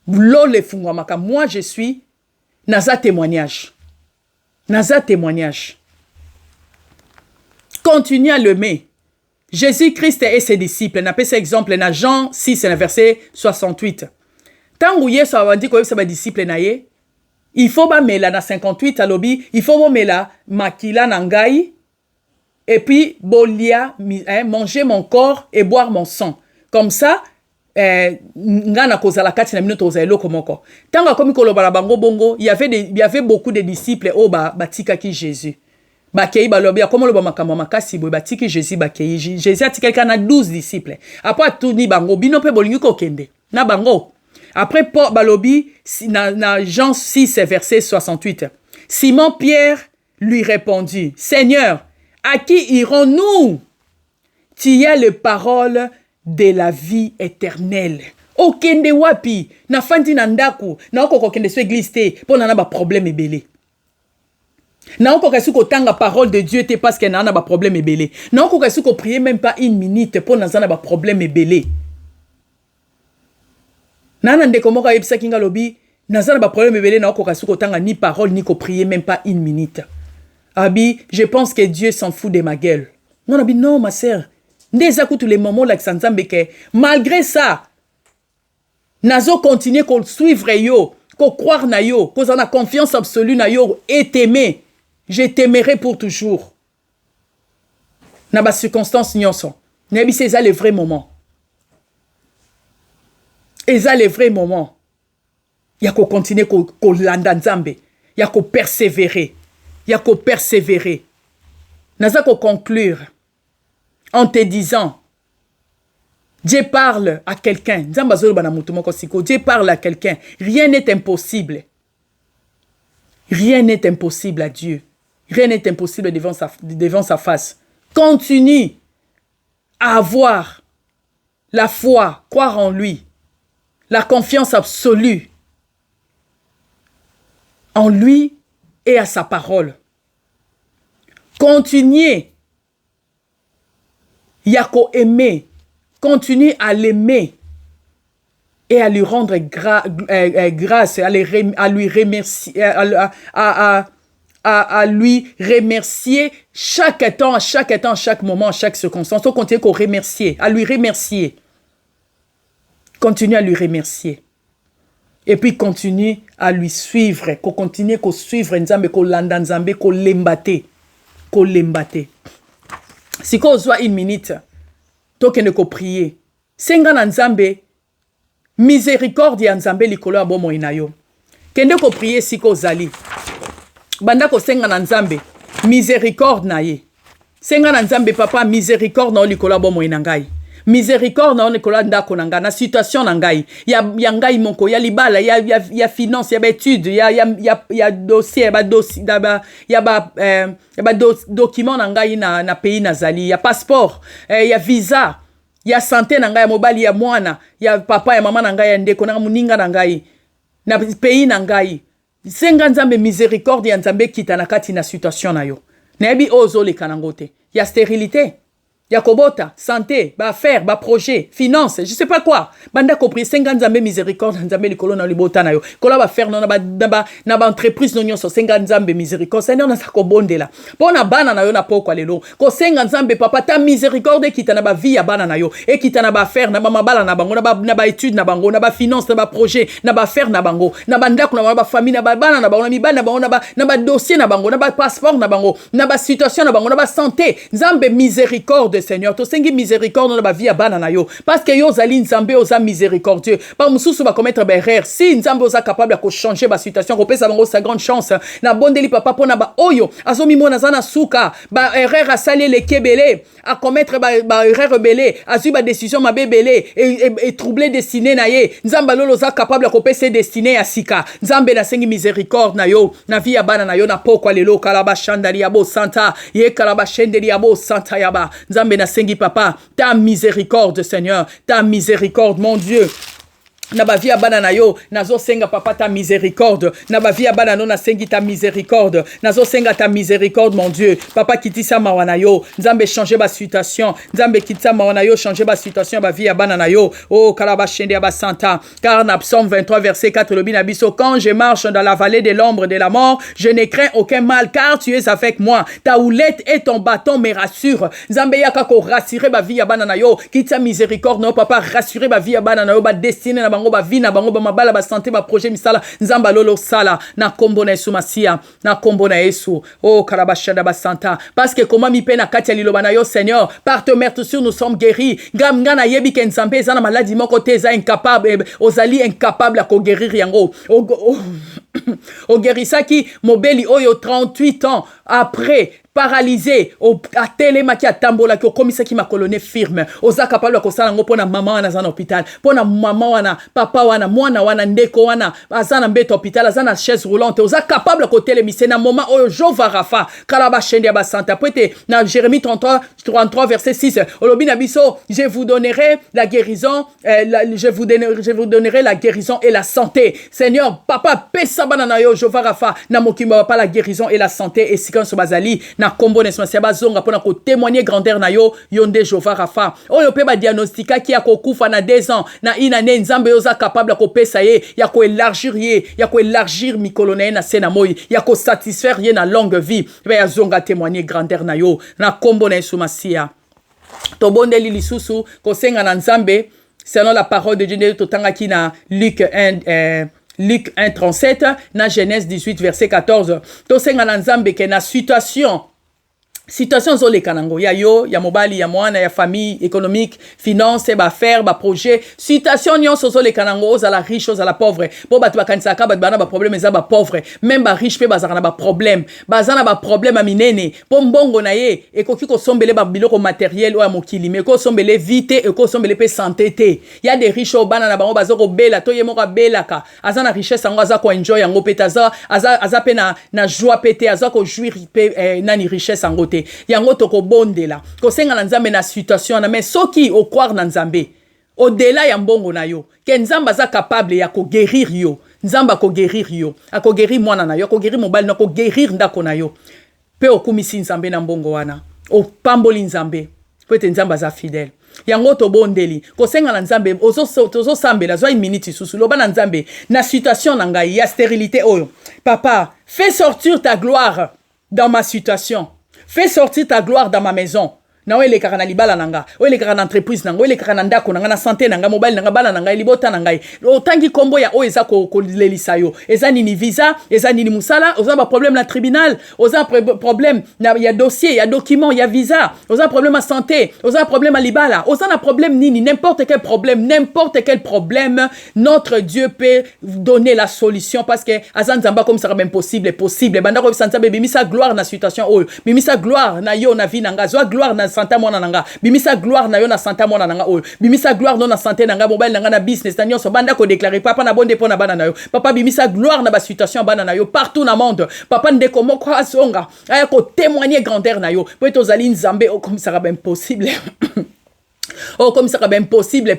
L'eau les fungama. Moi, je suis. Naza témoignage. Naza témoignage. Continue à l'aimer. Jésus-Christ et ses disciples. N'a pas cet exemple. Dans Jean 6, verset 68. Tant que Yesu a dit que ses disciples naye. Il faut ba mela na 58 à lobby, il faut ba mela makila nangai et puis bolia manger mon corps et boire mon sang. Comme ça ngana kozala kati na minute ozalo komoko. Tanga komi koloba bango bongo, il y avait beaucoup de disciples au batika ki Jésus. Bakei balobi comme lo makambo makasi bo batiki Jésus bakei. Jésus a quelqu'un na 12 disciples. Après tout ni bango bino pe bolingi ko kende. Na bango. Après Paul Balobi, dans Jean 6, verset 68, Simon Pierre lui répondit, Seigneur, à qui irons-nous? Tu as les paroles de la vie éternelle. Okende wapi, na fandi nandaku, na oko kende so église te, pour nana ba problème ebele. Na oko kesu ko tanga parole de Dieu te parce que nana ba problème ebele. Na oko kesu ko prier même pas une minute pour nana ba problème ebele. Nana ndeko moka yebisa kinga lobi nazana ba problème ebele na okoka suko tanga ni parole ni ko prier même pas une minute. Abi, je pense que Dieu s'en fout de ma gueule. Non abi non ma sœur. Ndeza tous les moments là que malgré ça, nazo continuer qu'on suivre yo, qu'on croire na yo, qu'on a confiance absolue na yo et t'aimer. Je t'aimerai pour toujours. Na ba circonstance nyonso. Nebi c'est ça le vrai moment. Et ça le vrai moment. Ya ko continuer ko landa nzambe, ya ko persévérer. Ya ko persévérer. Naza ko conclure en te disant Dieu parle à quelqu'un. Dieu parle à quelqu'un. Rien n'est impossible. Rien n'est impossible à Dieu. Rien n'est impossible devant sa face. Continue à avoir la foi, croire en lui, la confiance absolue en lui et à sa parole. Continuez Yako aimer. Continue à l'aimer et à lui rendre grâce, à lui remercier, à lui remercier chaque temps, chaque moment, chaque circonstance. On continue à remercier, à lui remercier. Continue à lui remercier. Et puis continue à lui suivre, qu'on continue à suivre Nzambe, qu'on landa Nzambe, qu'on lembate. Si qu'on soit une minute, tokende ko prier. Senga na Nzambe, miséricorde ya Nzambe likolo ya bomoi na yo. Kende ko prier siko zali. Banda ko senga na Nzambe, miséricorde na ye. Senga na Nzambe papa, miséricorde na likolo ya bomoi na ngai. Miséricorde na likolo ndako na ngai, na situation na ngai. Ya ngai monko, ya libala, ya finance, ya étude, ya dossier, ya document na ngai na pays nazali, ya passeport, ya visa, ya santé na ngai, ya mobali ya mwana, ya papa ya mama na ngai, ya ndeko na muninga na ngai, na pays na ngai. Senga Nzambe miséricorde ya Nzambe kita na kati na situation na yo. Nebi ozo le kanangote. Ya stérilité. Ya kobota, santé, ba affaire, ba projet, finance, je sais pas quoi. Banda compris, 50 Nzambe miséricorde, Nzambe likolo na libota na yo. Kola ba faire na ba entreprise no nyonso, 50 Nzambe miséricorde. Seigneur na sa kobonde la. Pona bana na yo na poko lelo. Ko 50 Nzambe papa ta miséricorde kita na ba vie ya bana na yo. E kita na ba affaire na ba mabala na bango, na ba étude na bango, na ba finance, na ba projet, na ba affaire na bango, na ba ndako na ba famille na ba bana na bango, na mibana na bango, na ba dossier na bango, na ba passeport na bango, na ba situation na bango, na ba santé. Nzambe miséricorde Seigneur, to sengi miséricorde dans la vie à banana yo parce que yo zali Nzambe oza miséricordieux par mususu va commettre ba erreur si Nzambe oza capable de changer ba situation repesa bango sa grande chance na bondeli papa pona ba oyo azomi mona zana suka ba erreur a sali le kebele a commettre ba erreur belé azu ba décision ma bébélé et troubler destiné na ye Nzambe lolo oza capable de kopesa destiné ya sika Nzambe na sengi miséricorde na yo na vie ya banana yo na poko lelo kala ba chandali ya bo santa ye kala ba chendeli ya bo santa ya ba Nzambe na sengi papa, ta miséricorde Seigneur, ta miséricorde mon Dieu. Naba via banana yo nazo senga papa ta miséricorde naba via banana na sengi ta miséricorde nazo senga ta miséricorde mon Dieu papa kitisa mawana yo Nzambe changer ba situation Nzambe kitisa mawana yo changer ba situation ba via banana yo oh kalaba shende ba santa car na psaume 23 verset 4 le binabiso quand je marche dans la vallée de l'ombre de la mort je ne crains aucun mal car tu es avec moi ta houlette et ton bâton me rassurent Nzambe yaka ko rassurer ba via banana yo kitisa miséricorde no papa rassurer ba via banana yo ba destiné na bango ba vie na bango ba mabala ba santé ba projet misala Nzamba lolo sala na kombo na Yesu masia na kombo na Yesu oh karabashada ba santa parce que comment mi pena katia liloba na yo Seigneur par te mettre sur nous sommes guéris ngam ngana yebi ke Nzambe za na maladie moko te za incapable ozali incapable à ko guérir yango o guérisaki mobeli oyo 38 ans après paralysé à télémaki à tambola qui komisa ki makolone firme oza capable ko sala ngo pona mama wana za na hôpital pona mama wana papa wana mwana wana ndeko wana azana mbeto hôpital azana chaise roulante oza capable ko télémisa na moment oyo Jova Rafa kalaba shende ba santa poete na Jérémie 33 verset 6 olobi na biso je vous donnerai la guérison je vous donnerai la guérison et la santé Seigneur papa pesa bana na yo Jova Rafa na mokimba pas la guérison et la santé et sikan so bazali na kombo nesmasia bazonga pona ko témoigner grandeur na yo yonde Jova Rafa oyo pe ba diagnostika ki ya kokufa na 2 ans na inane Nzambe oza capable ko pesa ye ya ko élargir mikolone na sena moyi ya ko satisfaire ye na longue vie pe ya zonga témoigner grandeur na yo na kombo na Yesu Masia tobondeli lisusu kosenga na nzambe selon la parole de Dieu totangaki na Luc 1 37 na Genèse 18 verset 14 tosenga na nzambe ke na situation zoleka nango ya yo ya mobali ya mwana ya famille économique finance ba affaire ba projet situation nyonso zoleka nango ozala riche ozala pauvre po bato bakanisaka bato bana ba problème eza ba pauvre même ba riche pe bazaka na ba problème bazana ba problème a minene po mbongo na ye ekoki kosombele ba biloko matériel o ya mokili mais ko sombele vite e ko sombele pe santé te ya des riches o bana na bango bazoko bela to ye moko belaka azana richesse ngo aza ko enjoy yango pe aza pe na joie pété aza ko jouir pe nani richesse ngo te yango toko bondela kosenga na nzambe na situation na mais soki o croire na nzambe au-delà ya mbongo na yo ke nzamba za capable ya ko guérir yo nzamba ko guérir yo ako guérir mwana na yo ko guérir mobile na ko guérir ndako na yo pe okumisi nzambe na mbongo wana o pamboli nzambe po ete nzamba za fidèle yango to bondeli kosenga na nzambe ozo sambela zwa une minute susu loba na nzambe na situation na ngai ya stérilité oyo papa fais sortir ta gloire dans ma situation. Fais sortir ta gloire dans ma maison. Na wele kaka na libala nanga, wele kaka na entreprise nanga, wele kaka na ndako nanga, na santé nanga, mobile nanga, bala nanga, libota nanga. Otangi kombo ya o eza ko lelisa yo. Eza nini visa, eza nini musala, oza ba problème na tribunal, oza problème na ya dossier, ya document, ya visa, oza problème à santé, oza problème à libala, oza na problème nini, n'importe quel problème, notre Dieu peut donner la solution parce que azan zamba comme ça même possible. Banda ko sanza bébé misa gloire na situation o, misa gloire na yo na vie nanga, zo gloire na santa mwana nanga bimisa gloire na yo na santa mwana nanga oyo bimisa gloire no na santé nanga mobile nanga na business na nyonso banda ko déclarer papa na bonde pona bana na yo papa bimisa gloire na ba situation bana na yo partout na monde papa ndeko moko asonga aya ko témoigner grandeur na yo po etozali nzambe comme ça va impossible. Oh, comme ça va possible.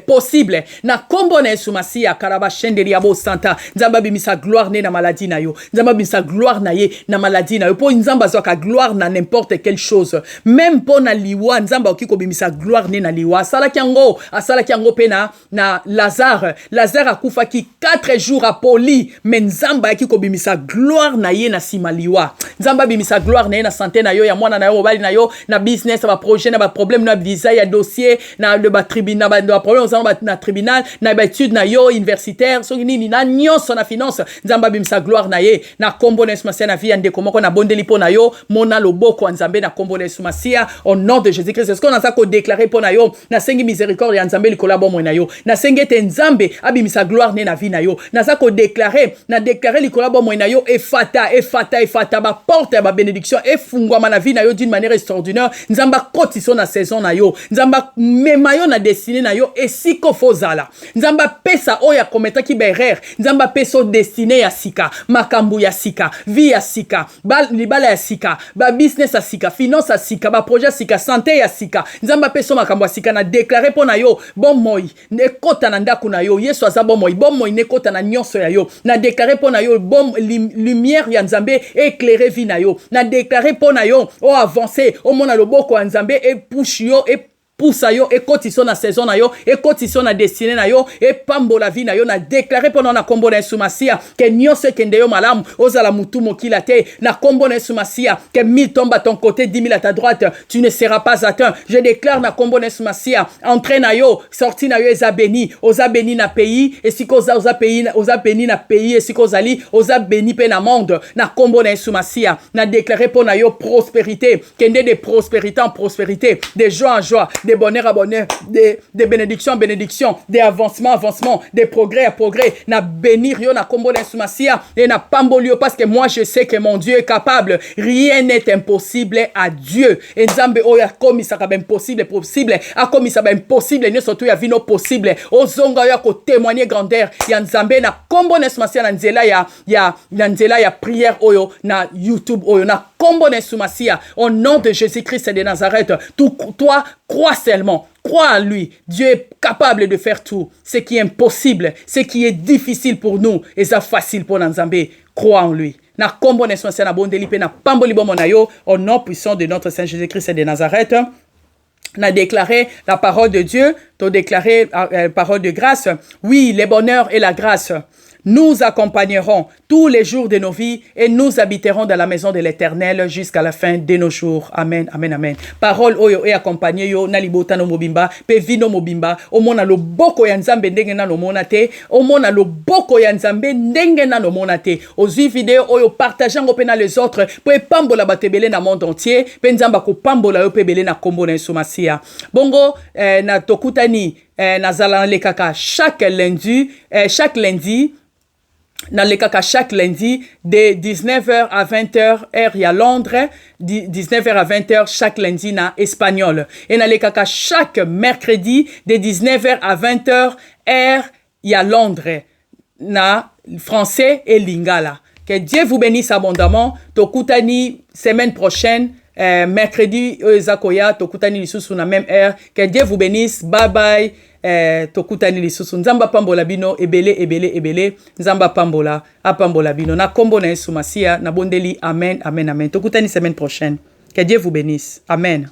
Na kombo na Yesu Masia karaba shendeli abo santa. Nzamba bimisa gloire ne na maladie na yo. Nzamba bimisa gloire na ye na maladie na yo. Po nzamba zoka gloire na n'importe quelle chose. Même po na liwa nzamba okiko bimisa gloire ne na liwa. Asala kiango pe na Lazare. Lazare akufa ki 4 jours à poli. Mais nzamba okiko bimisa gloire na ye na sima liwa. Nzamba bimisa gloire na ye na santé na yo ya mwana na yo mobali na yo na business na projet na ba problème na visa ya dossier na de ba tribunal ba problème na tribunal na ba étude na yo universitaire so nini na nyonso na finance nzamba bimisa gloire na ye na kombo na Yesu na vie ndeko moko na bondeli po na yo mona loboko nzambe na kombo na Yesu au nom de Jésus-Christ c'est ce qu'on a ça ko déclarer po na yo na sengi miséricorde ya nzambe likolo bomo na yo na sengi te nzambe abimisa gloire ne na vie na yo na ça ko déclarer likolo bomo na yo efata ba porte ba bénédiction efungwa na vie na yo d'une manière extraordinaire nzamba kotiso na saison na yo nzamba memayo na destiné na yo esiko fozala nzamba pesa oya kometa ki berer nzamba peso destiné ya sika makambu ya sika vie ya sika libala ya sika ba business ya sika finance ya sika ba projet ya sika santé ya sika nzamba peso makambu ya sika na déclarer po na yo bon moi ne kota na ndako na yo Yesu aza bon moi ne kota na nyonso ya yo na déclarer po na yo bon lumière ya nzambe éclairer vie na yo na déclarer po na yo o avancer o mona loboko ya nzambe e push yo e poussa yo et kotiso na saison na yo et kotiso na destinée na yo et pambola vie na yo na déclarer pendant na kombo na Yesu Masia que nyonso kende yo malamu ozala mutu mokila te na kombo na Yesu Masia que 1000 tombent à ton côté 10 000 à ta droite tu ne seras pas atteint je déclare na kombo na Yesu Masia entrée na yo sortie na yo eza béni na pays et si koza oza béni na pays et si kozali oza béni pe na monde na kombo na Yesu Masia na déclarer pour na yo prospérité kende de prospérité en prospérité de joie en joie des bonheurs à bonheur, des bénédictions à bénédictions, des avancements à avancements, des progrès à progrès. Na bénir yo na kombo na sumasia et na pambolio parce que moi je sais que mon Dieu est capable. Rien n'est impossible à Dieu. Et nzambe oya komi ça ben possible a komi ça ben impossible ne surtout ya vino possible. Ozonga ya ko témoigner grandeur ya nzambe na kombo na sumasia na nzela ya prière oyo na YouTube oyo na kombo na sumasia au nom de Jésus-Christ de Nazareth. Toi crois seulement, crois en lui. Dieu est capable de faire tout. Ce qui est impossible, ce qui est difficile pour nous, et ça facile pour Nzambe. Crois en lui. Na kombo na sumasia na bondeli pe na pamboli bomo na yo au nom puissant de notre Saint Jésus-Christ de Nazareth. On a déclaré la parole de Dieu, tu as déclaré la parole de grâce. Oui, les bonheurs et la grâce nous accompagneront tous les jours de nos vies et nous habiterons dans la maison de l'Éternel jusqu'à la fin de nos jours. Amen, amen, amen. Parole oyo et accompagné yo na libota no mobimba, pe vino mobimba, omona loboko ya nzambe ndenge na no monate, omona loboko ya nzambe ndenge na no monate. Ozui vidéo oyo partageango pe na les autres, po epambola batebele na monde entier, pe nzamba ko pambola yo pe bele na kombo na Yesu Masia. Bongo na tokutani na zala le kaka chaque lundi dans le kaka chaque lundi de 19h à 20h heure ya Londres, 19h à 20h chaque lundi na espagnol, et dans le kaka chaque mercredi de 19h à 20h heure ya Londres na français et lingala. Que Dieu vous bénisse abondamment. Tokutani semaine prochaine mercredi Zakoya tokutani lisusu na même heure. Que Dieu vous bénisse. Bye bye. Tokutani lisusu. Nzamba pambola bino ebele. Nzamba pambola apambola bino. Na kombo na Yesu Masia na bondeli. Amen, amen, amen. Tokutani semaine prochaine. Que Dieu vous bénisse. Amen.